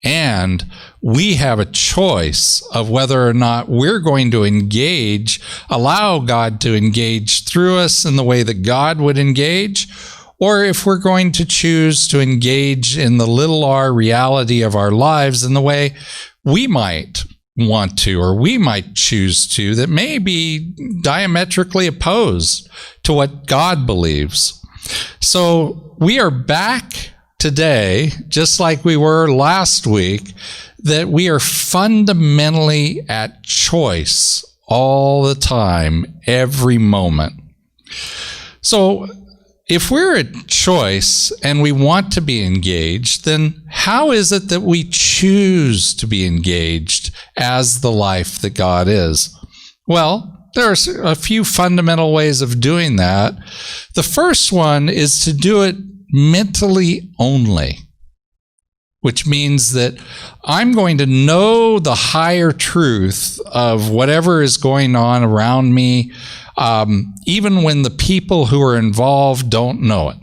And we have a choice of whether or not we're going to allow God to engage through us in the way that God would engage, or if we're going to choose to engage in the little r reality of our lives in the way we might want to, or we might choose to, that may be diametrically opposed to what God believes. So we are back today, just like we were last week, that we are fundamentally at choice all the time, every moment. So if we're at choice and we want to be engaged, then how is it that we choose to be engaged as the life that God is? Well, there are a few fundamental ways of doing that. The first one is to do it mentally only, which means that I'm going to know the higher truth of whatever is going on around me, even when the people who are involved don't know it.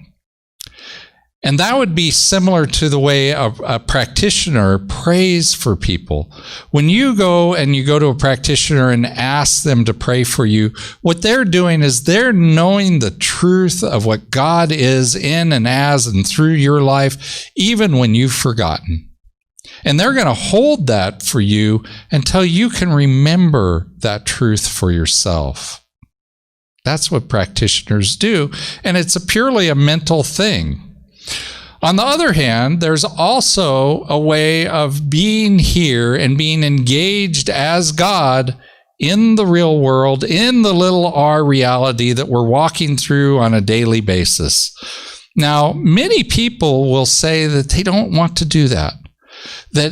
And that would be similar to the way a practitioner prays for people. When you go to a practitioner and ask them to pray for you, what they're doing is they're knowing the truth of what God is in and as and through your life, even when you've forgotten. And they're going to hold that for you until you can remember that truth for yourself. That's what practitioners do, and it's purely a mental thing. On the other hand, there's also a way of being here and being engaged as God in the real world, in the little r reality that we're walking through on a daily basis. Now, many people will say that they don't want to do that, that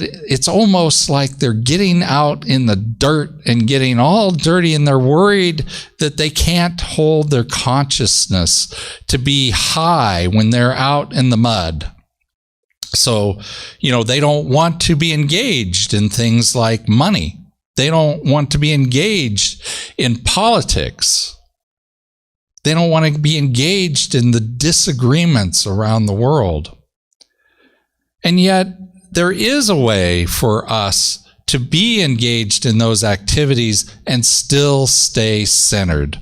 it's almost like they're getting out in the dirt and getting all dirty, and they're worried that they can't hold their consciousness to be high when they're out in the mud. So, they don't want to be engaged in things like money. They don't want to be engaged in politics. They don't want to be engaged in the disagreements around the world. And yet, there is a way for us to be engaged in those activities and still stay centered.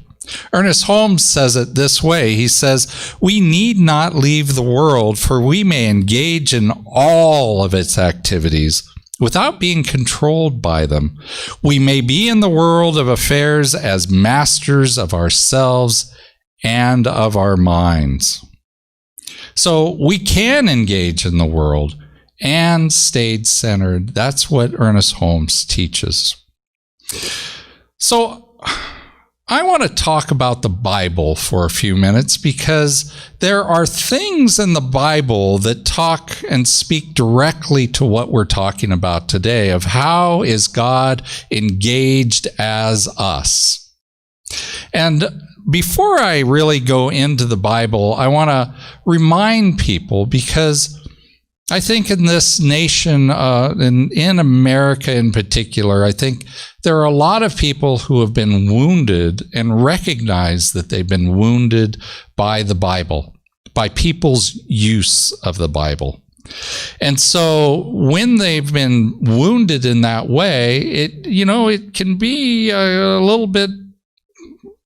Ernest Holmes says it this way. He says, "We need not leave the world, for we may engage in all of its activities without being controlled by them. We may be in the world of affairs as masters of ourselves and of our minds." So we can engage in the world and stayed centered. That's what Ernest Holmes teaches. So I want to talk about the Bible for a few minutes, because there are things in the Bible that talk and speak directly to what we're talking about today, of how is God engaged as us. And before I really go into the Bible, I want to remind people, because I think in this nation, in America in particular, I think there are a lot of people who have been wounded and recognize that they've been wounded by the Bible, by people's use of the Bible. And so when they've been wounded in that way, it can be a little bit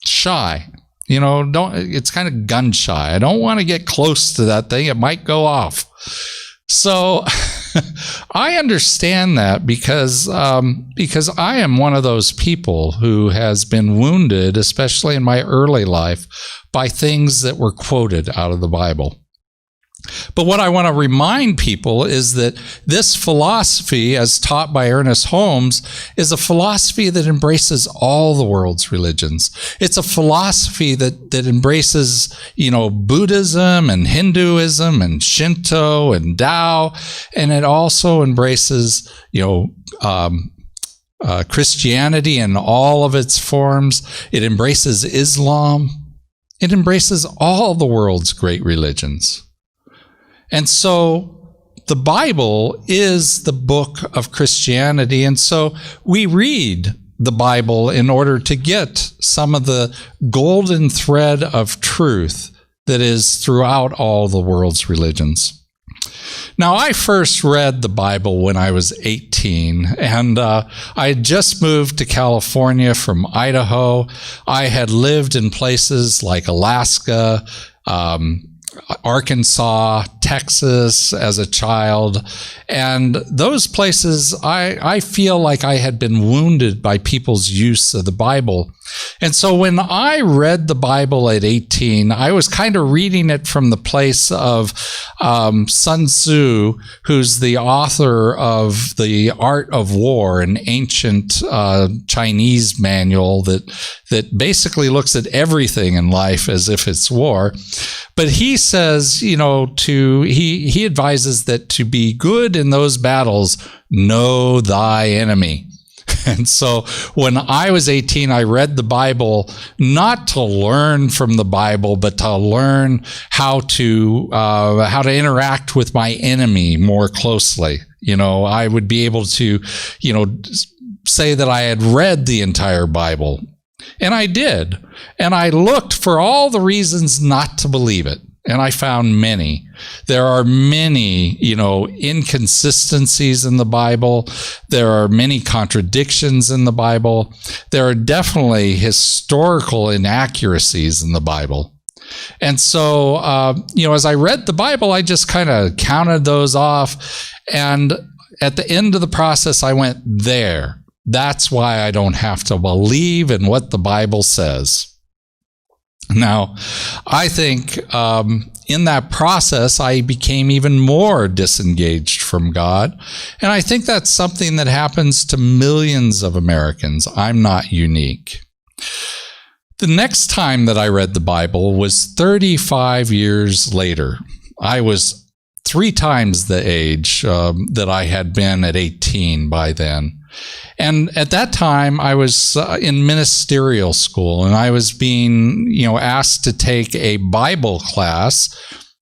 shy. It's kind of gun shy. I don't want to get close to that thing. It might go off. So I understand that because I am one of those people who has been wounded, especially in my early life, by things that were quoted out of the Bible. But what I want to remind people is that this philosophy, as taught by Ernest Holmes, is a philosophy that embraces all the world's religions. It's a philosophy that embraces, Buddhism and Hinduism and Shinto and Tao, and it also embraces, Christianity in all of its forms. It embraces Islam. It embraces all the world's great religions. And so the Bible is the book of Christianity. And so we read the Bible in order to get some of the golden thread of truth that is throughout all the world's religions. Now, I first read the Bible when I was 18, and I had just moved to California from Idaho. I had lived in places like Alaska, Arkansas, Texas as a child. And those places, I feel like I had been wounded by people's use of the Bible. And so when I read the Bible at 18, I was kind of reading it from the place of Sun Tzu, who's the author of The Art of War, an ancient Chinese manual that basically looks at everything in life as if it's war. But he says, he advises that to be good in those battles, know thy enemy. And so when I was 18, I read the Bible not to learn from the Bible, but to learn how to interact with my enemy more closely. I would be able to, say that I had read the entire Bible. And I did. And I looked for all the reasons not to believe it. And I found many. There are many, inconsistencies in the Bible. There are many contradictions in the Bible. There are definitely historical inaccuracies in the Bible. And so, as I read the Bible, I just kind of counted those off. And at the end of the process, I went, there. That's why I don't have to believe in what the Bible says. Now, I think in that process, I became even more disengaged from God. And I think that's something that happens to millions of Americans. I'm not unique. The next time that I read the Bible was 35 years later. I was 3 times the age that I had been at 18 by then. And at that time, I was in ministerial school, and I was being, asked to take a Bible class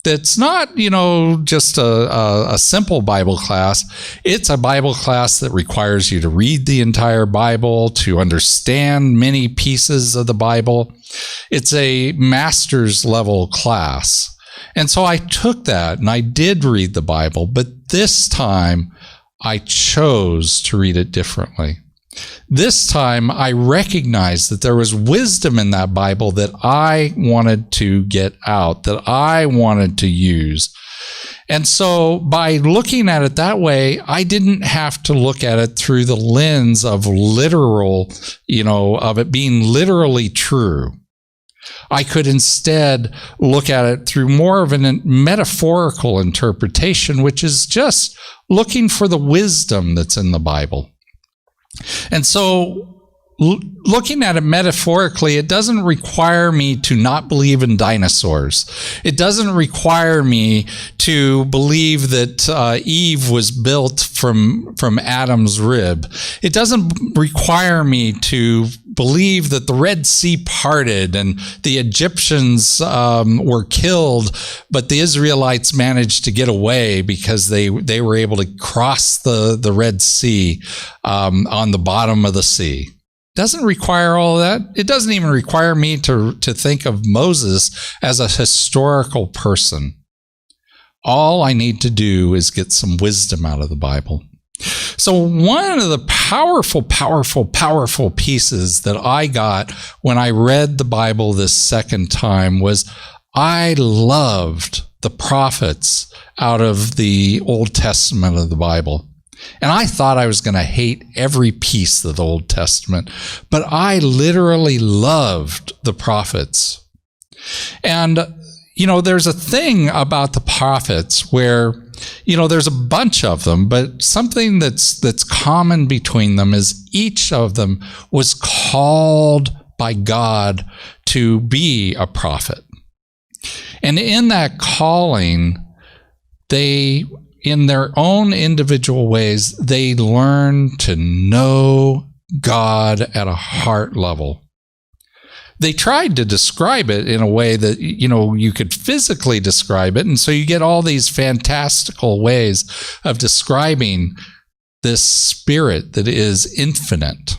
that's not, just a simple Bible class. It's a Bible class that requires you to read the entire Bible, to understand many pieces of the Bible. It's a master's level class. And so I took that, and I did read the Bible, but this time I chose to read it differently. This time, I recognized that there was wisdom in that Bible that I wanted to get out, that I wanted to use. And so by looking at it that way, I didn't have to look at it through the lens of literal, of it being literally true. I could instead look at it through more of a metaphorical interpretation, which is just looking for the wisdom that's in the Bible. And so looking at it metaphorically, it doesn't require me to not believe in dinosaurs. It doesn't require me to believe that Eve was built from Adam's rib. It doesn't require me to believe that the Red Sea parted and the Egyptians were killed, but the Israelites managed to get away because they were able to cross the Red Sea on the bottom of the sea. Doesn't require all of that. It doesn't even require me to think of Moses as a historical person. All I need to do is get some wisdom out of the Bible. So one of the powerful pieces that I got when I read the Bible this second time was I loved the prophets out of the Old Testament of the Bible. And I thought I was going to hate every piece of the Old Testament, but I literally loved the prophets. And there's a thing about the prophets where, there's a bunch of them, but something that's common between them is each of them was called by God to be a prophet. And in that calling, they, in their own individual ways, they learn to know God at a heart level. They tried to describe it in a way that, you could physically describe it. And so you get all these fantastical ways of describing this spirit that is infinite.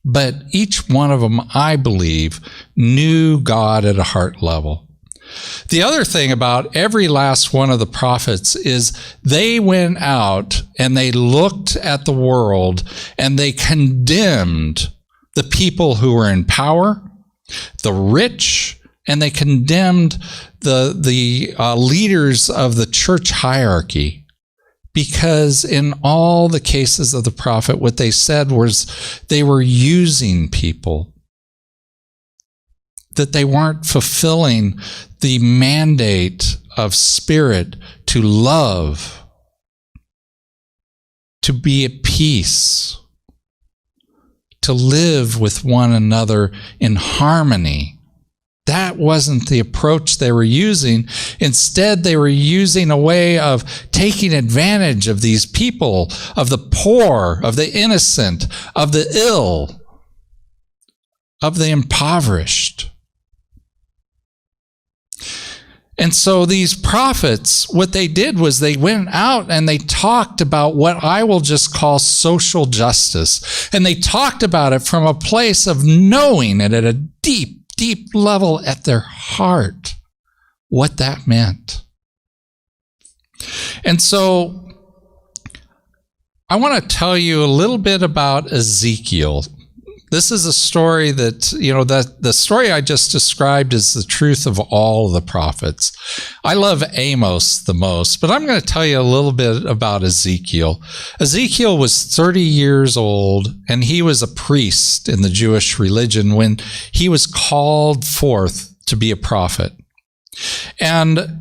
But each one of them, I believe, knew God at a heart level. The other thing about every last one of the prophets is they went out and they looked at the world and they condemned the people who were in power, the rich, and they condemned the leaders of the church hierarchy. Because in all the cases of the prophet, what they said was they were using people, that they weren't fulfilling the mandate of spirit to love, to be at peace, to live with one another in harmony. That wasn't the approach they were using. Instead, they were using a way of taking advantage of these people, of the poor, of the innocent, of the ill, of the impoverished. And so these prophets, what they did was they went out and they talked about what I will just call social justice. And they talked about it from a place of knowing it at a deep, deep level at their heart, what that meant. And so I want to tell you a little bit about Ezekiel. This is a story that, that the story I just described is the truth of all the prophets. I love Amos the most, but I'm going to tell you a little bit about Ezekiel. Ezekiel was 30 years old, and he was a priest in the Jewish religion when he was called forth to be a prophet. And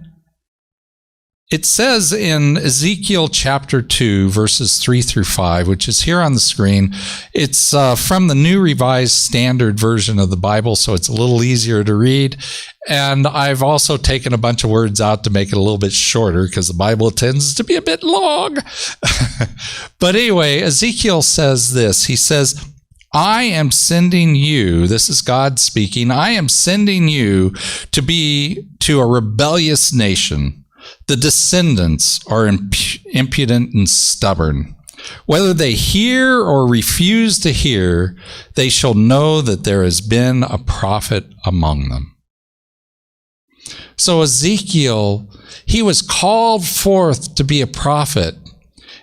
it says in Ezekiel chapter 2, verses 3 through 5, which is here on the screen. It's from the New Revised Standard Version of the Bible, so it's a little easier to read. And I've also taken a bunch of words out to make it a little bit shorter because the Bible tends to be a bit long. But anyway, Ezekiel says this. He says, I am sending you, this is God speaking, I am sending you to be to a rebellious nation. The descendants are impudent and stubborn. Whether they hear or refuse to hear, they shall know that there has been a prophet among them. So Ezekiel, he was called forth to be a prophet,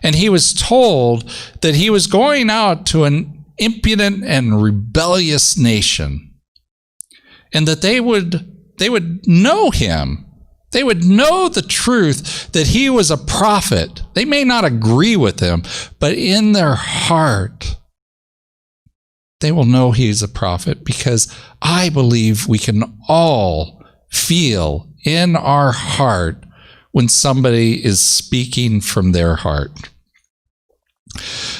and he was told that he was going out to an impudent and rebellious nation, and that they would know him. They would know the truth that he was a prophet. They may not agree with him, but in their heart, they will know he's a prophet, because I believe we can all feel in our heart when somebody is speaking from their heart.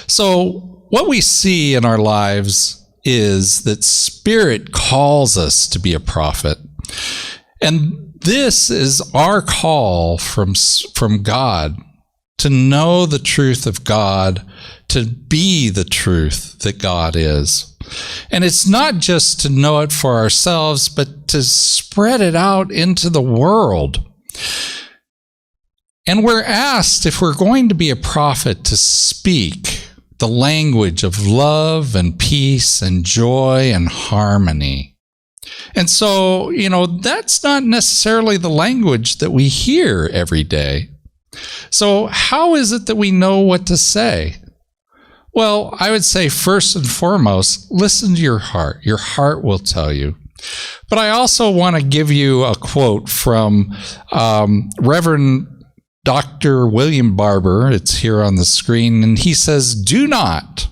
So what we see in our lives is that Spirit calls us to be a prophet. And this is our call from God, to know the truth of God, to be the truth that God is. And it's not just to know it for ourselves, but to spread it out into the world. And we're asked, if we're going to be a prophet, to speak the language of love and peace and joy and harmony. And so, that's not necessarily the language that we hear every day. So how is it that we know what to say? Well, I would say first and foremost, listen to your heart. Your heart will tell you. But I also want to give you a quote from Reverend Dr. William Barber. It's here on the screen. And he says, "Do not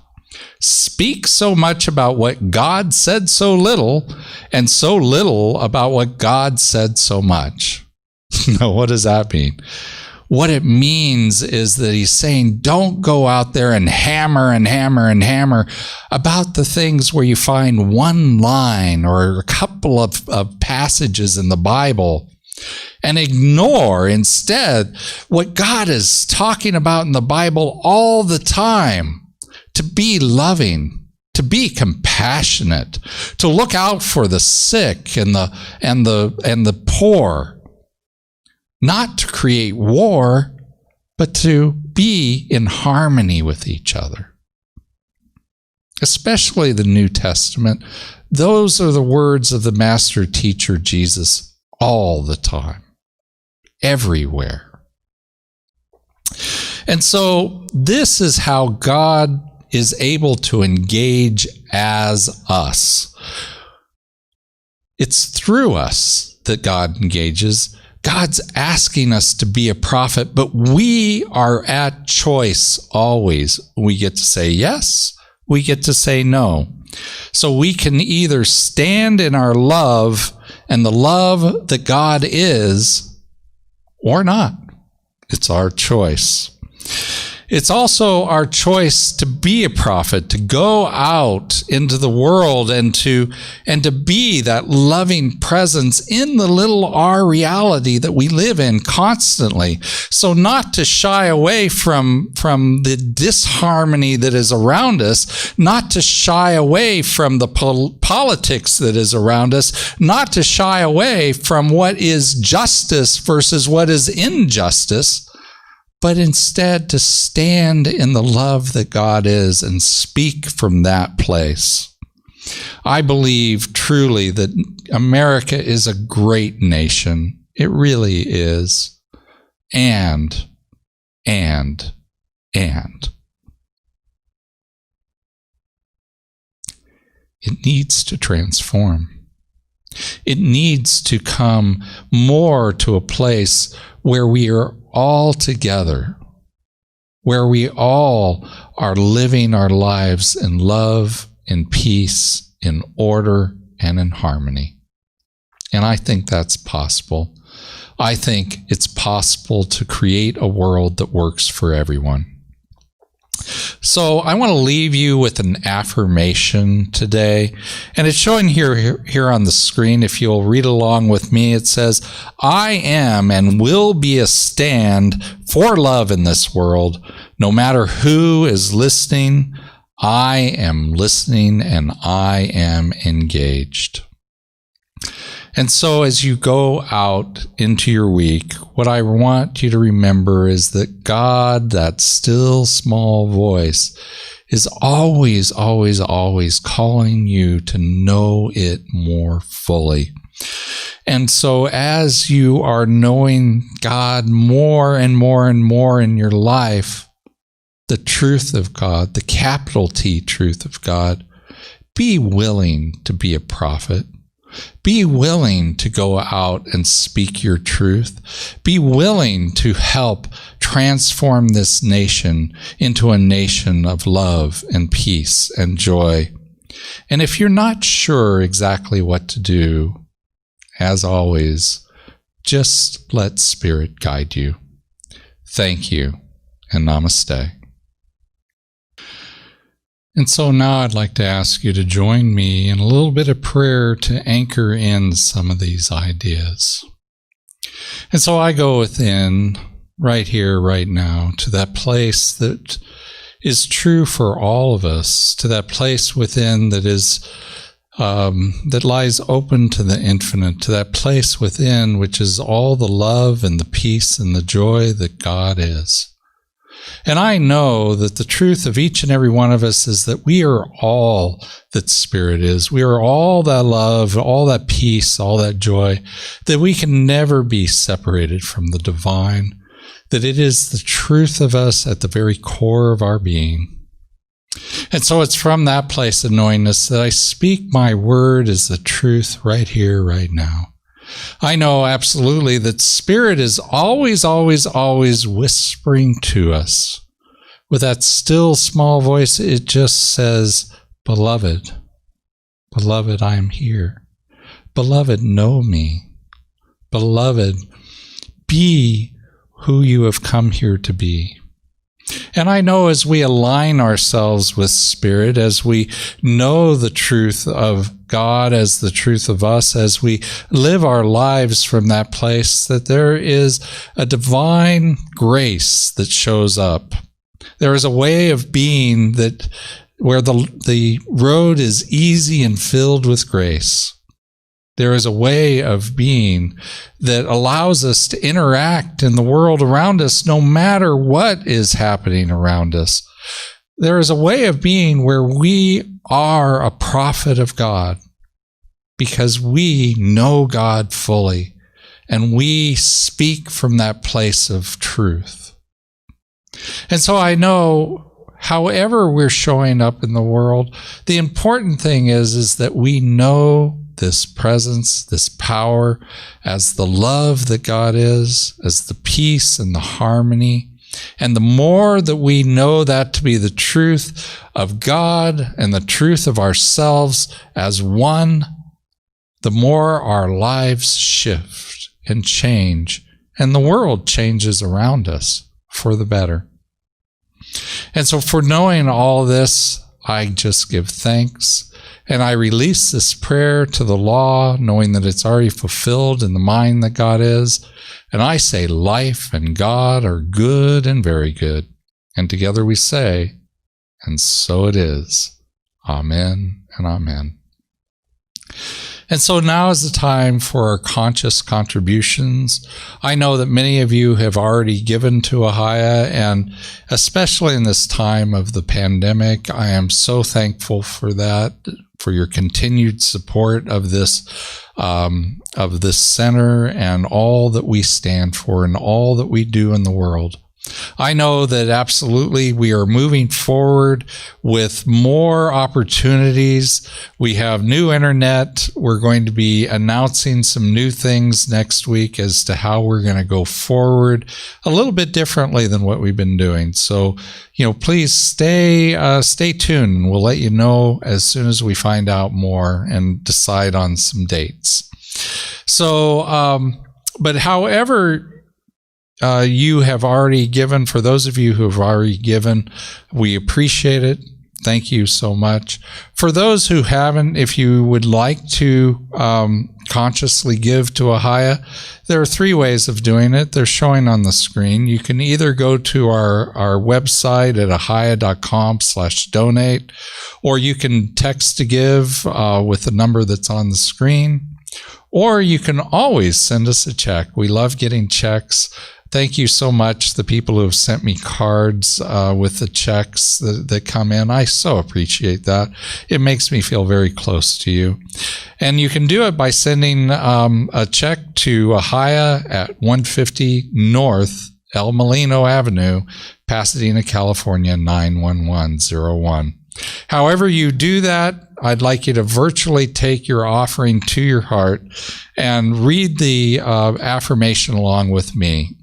Speak so much about what God said so little, and so little about what God said so much. Now, what does that mean? What it means is that he's saying, don't go out there and hammer and hammer and hammer about the things where you find one line or a couple of passages in the Bible, and ignore instead what God is talking about in the Bible all the time. To be loving, to be compassionate, to look out for the sick and the poor, not to create war, but to be in harmony with each other. Especially the New Testament, those are the words of the master teacher Jesus all the time, everywhere. And so this is how God is able to engage as us. It's through us that God engages. God's asking us to be a prophet, but we are at choice always. We get to say yes, we get to say no. So we can either stand in our love and the love that God is, or not. It's our choice. It's also our choice to be a prophet, to go out into the world and to be that loving presence in the little r reality that we live in constantly. So not to shy away from the disharmony that is around us, not to shy away from the politics that is around us, not to shy away from what is justice versus what is injustice, but instead to stand in the love that God is and speak from that place. I believe truly that America is a great nation. It really is. And. It needs to transform. It needs to come more to a place where we are all together, where we all are living our lives in love, in peace, in order, and in harmony. And I think that's possible. I think it's possible to create a world that works for everyone. So I want to leave you with an affirmation today, and it's showing here on the screen. If you'll read along with me, it says, I am and will be a stand for love in this world. No matter who is listening, I am listening and I am engaged. And so as you go out into your week, what I want you to remember is that God, that still small voice, is always, always, always calling you to know it more fully. And so as you are knowing God more and more and more in your life, the truth of God, the capital T truth of God, be willing to be a prophet. Be willing to go out and speak your truth. Be willing to help transform this nation into a nation of love and peace and joy. And if you're not sure exactly what to do, as always, just let Spirit guide you. Thank you, and namaste. And so now I'd like to ask you to join me in a little bit of prayer to anchor in some of these ideas. And so I go within, right here, right now, to that place that is true for all of us, to that place within that is that lies open to the infinite, to that place within which is all the love and the peace and the joy that God is. And I know that the truth of each and every one of us is that we are all that Spirit is. We are all that love, all that peace, all that joy, that we can never be separated from the divine, that it is the truth of us at the very core of our being. And so it's from that place of knowingness that I speak my word as the truth right here, right now. I know absolutely that Spirit is always, always, always whispering to us, with that still small voice, it just says, beloved, beloved, I am here. Beloved, know me. Beloved, be who you have come here to be. And I know as we align ourselves with Spirit, as we know the truth of God as the truth of us, as we live our lives from that place, that there is a divine grace that shows up. There is a way of being that where the road is easy and filled with grace. There is a way of being that allows us to interact in the world around us no matter what is happening around us. There is a way of being where we are a prophet of God because we know God fully and we speak from that place of truth. And so I know however we're showing up in the world, the important thing is that we know this presence, this power, as the love that God is, as the peace and the harmony. And the more that we know that to be the truth of God and the truth of ourselves as one, the more our lives shift and change, and the world changes around us for the better. And so for knowing all this, I just give thanks. And I release this prayer to the law, knowing that it's already fulfilled in the mind that God is. And I say life and God are good and very good. And together we say, and so it is. Amen and amen. And so now is the time for our conscious contributions. I know that many of you have already given to Ahiah, and especially in this time of the pandemic, I am so thankful for that, for your continued support of this center and all that we stand for and all that we do in the world. I know that absolutely we are moving forward with more opportunities. We have new internet. We're going to be announcing some new things next week as to how we're going to go forward a little bit differently than what we've been doing. So, please stay tuned. We'll let you know as soon as we find out more and decide on some dates. So, but however, you have already given. For those of you who have already given, we appreciate it. Thank you so much. For those who haven't, if you would like to consciously give to Ahiah, there are 3 ways of doing it. They're showing on the screen. You can either go to our website at ahiah.com/donate, or you can text to give with the number that's on the screen, or you can always send us a check. We love getting checks. Thank you so much, the people who have sent me cards with the checks that come in. I so appreciate that. It makes me feel very close to you. And you can do it by sending a check to Ahiah at 150 North El Molino Avenue, Pasadena, California, 91101. However you do that, I'd like you to virtually take your offering to your heart and read the affirmation along with me.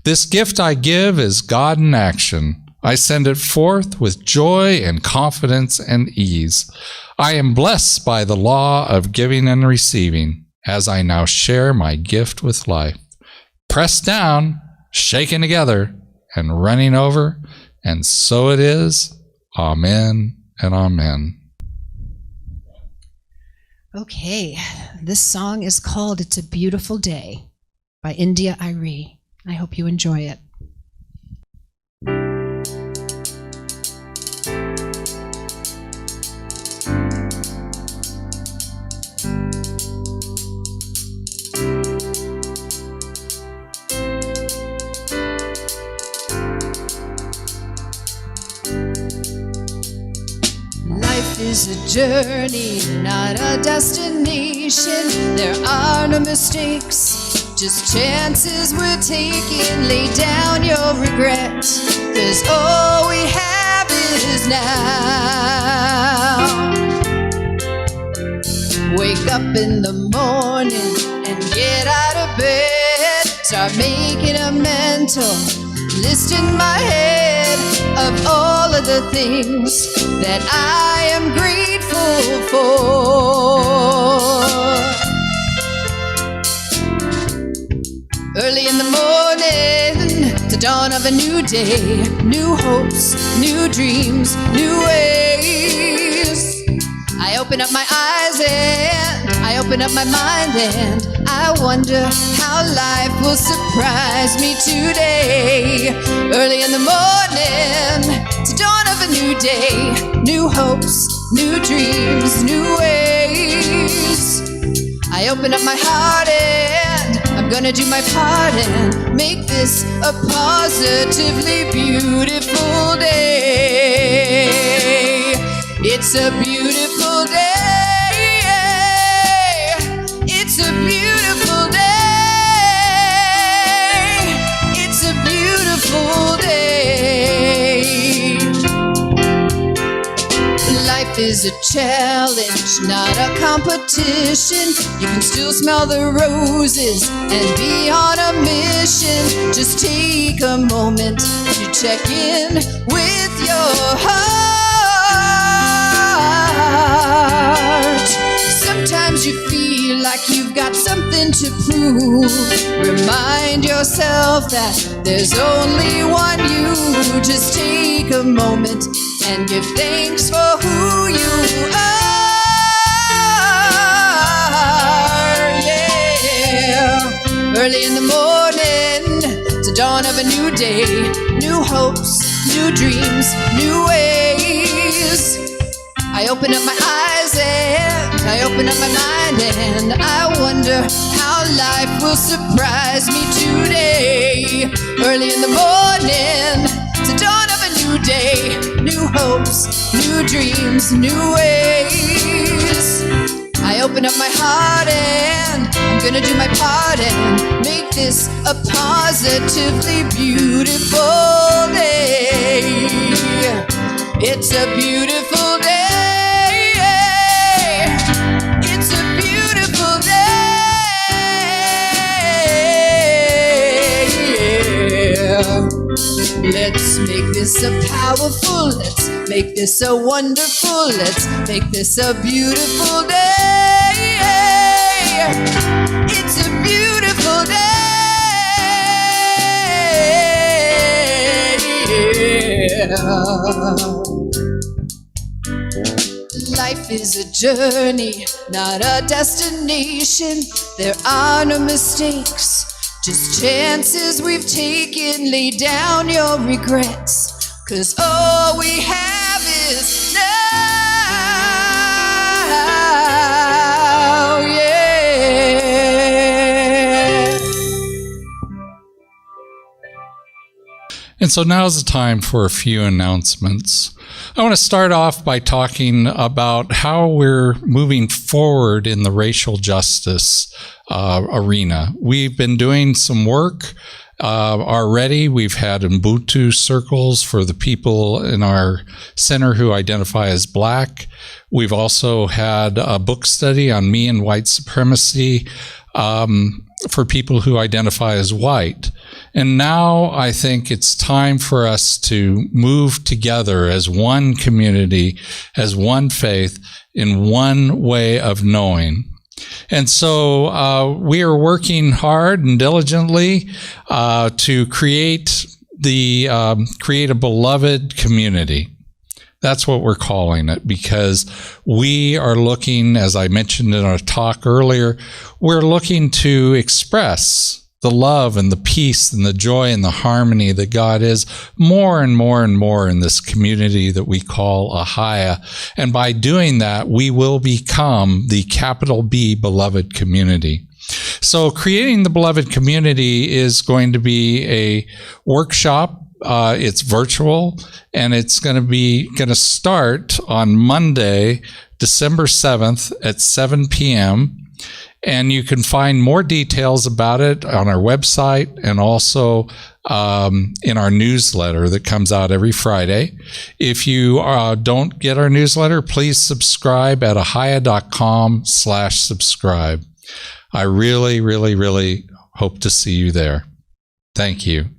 This gift I give is God in action. I send it forth with joy and confidence and ease. I am blessed by the law of giving and receiving as I now share my gift with life. Pressed down, shaken together, and running over, and so it is. Amen and amen. Okay, this song is called It's a Beautiful Day by India Irie. I hope you enjoy it. Life is a journey, not a destination. There are no mistakes, just chances we're taking. Lay down your regret, 'cause all we have is now. Wake up in the morning and get out of bed. Start making a mental list in my head of all of the things that I am grateful for. Early in the morning, the dawn of a new day, new hopes, new dreams, new ways. I open up my eyes and I open up my mind, and I wonder how life will surprise me today. Early in the morning, it's the dawn of a new day, new hopes, new dreams, new ways. I open up my heart and I'm gonna do my part and make this a positively beautiful day. It's a beautiful day. It's a beautiful day. It's a beautiful day. Life is a challenge, not a competition. You can still smell the roses and be on a mission. Just take a moment to check in with your heart. Sometimes you feel like you've got something to prove. Remind yourself that there's only one you. Just take a moment and give thanks for who you are, yeah. Early in the morning, it's the dawn of a new day, new hopes, new dreams, new ways. I open up my eyes and I open up my mind, and I wonder how life will surprise me today. Early in the morning, it's the dawn of a new day, new hopes, new dreams, new ways. I open up my heart and I'm gonna do my part and make this a positively beautiful day. It's a beautiful day. It's a beautiful day. Let's make this a powerful, let's make this a wonderful, let's make this a beautiful day. It's a beautiful day. Life is a journey, not a destination. There are no mistakes, just chances we've taken. Lay down your regrets, 'cause all we have is now, yeah. And so now's the time for a few announcements. I want to start off by talking about how we're moving forward in the racial justice arena. We've been doing some work already. We've had Ubuntu circles for the people in our center who identify as Black. We've also had a book study on me and white supremacy for people who identify as white. And now I think it's time for us to move together as one community, as one faith, in one way of knowing. And so we are working hard and diligently to create a beloved community. That's what we're calling it, because we are looking, as I mentioned in our talk earlier, we're looking to express the love and the peace and the joy and the harmony that God is more and more and more in this community that we call Ahiah. And by doing that, we will become the capital B beloved community. So creating the beloved community is going to be a workshop. It's virtual, and it's going to start on Monday, December 7th at 7 p.m. And you can find more details about it on our website and also in our newsletter that comes out every Friday. If you don't get our newsletter, please subscribe at ahiah.com/subscribe. I really, really, really hope to see you there. Thank you,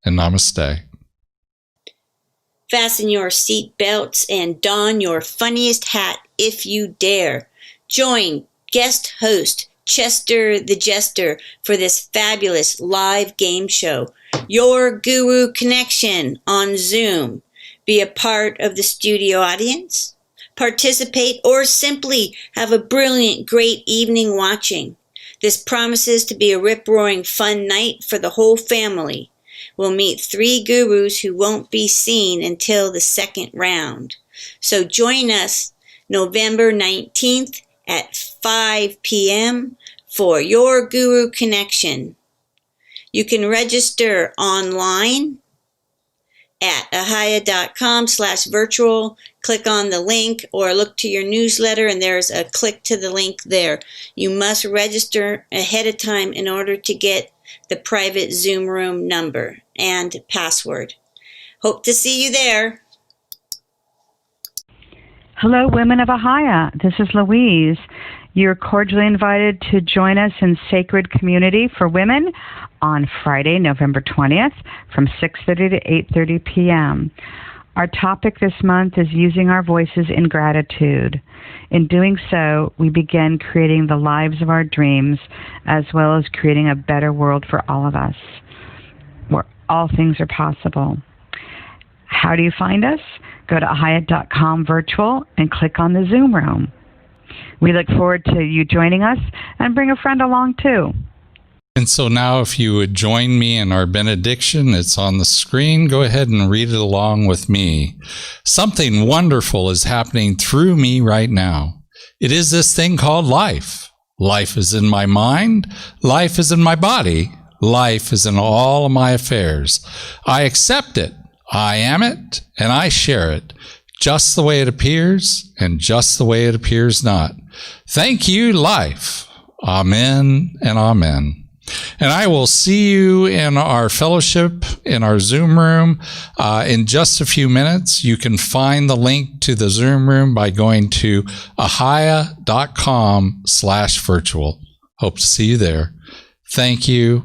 and namaste. Fasten your seat belts and don your funniest hat if you dare. Join guest host Chester the Jester for this fabulous live game show, Your Guru Connection on Zoom. Be a part of the studio audience, participate, or simply have a brilliant, great evening watching. This promises to be a rip-roaring fun night for the whole family. We'll meet 3 gurus who won't be seen until the second round. So join us November 19th at 5 p.m. for Your Guru Connection. You can register online at ahiah.com/virtual. Click on the link or look to your newsletter and there's a click to the link there. You must register ahead of time in order to get the private Zoom room number and password. Hope to see you there. Hello, women of Ahiah. This is Louise. You're cordially invited to join us in Sacred Community for Women on Friday, November 20th from 6:30 to 8:30 p.m. Our topic this month is using our voices in gratitude. In doing so, we begin creating the lives of our dreams as well as creating a better world for all of us, where all things are possible. How do you find us? Go to ahiah.com virtual and click on the Zoom room. We look forward to you joining us, and bring a friend along too. And so now if you would join me in our benediction, it's on the screen. Go ahead and read it along with me. Something wonderful is happening through me right now. It is this thing called life. Life is in my mind. Life is in my body. Life is in all of my affairs. I accept it. I am it, and I share it, just the way it appears and just the way it appears not. Thank you, life. Amen and amen. And I will see you in our fellowship, in our Zoom room, in just a few minutes. You can find the link to the Zoom room by going to ahiah.com/virtual. Hope to see you there. Thank you.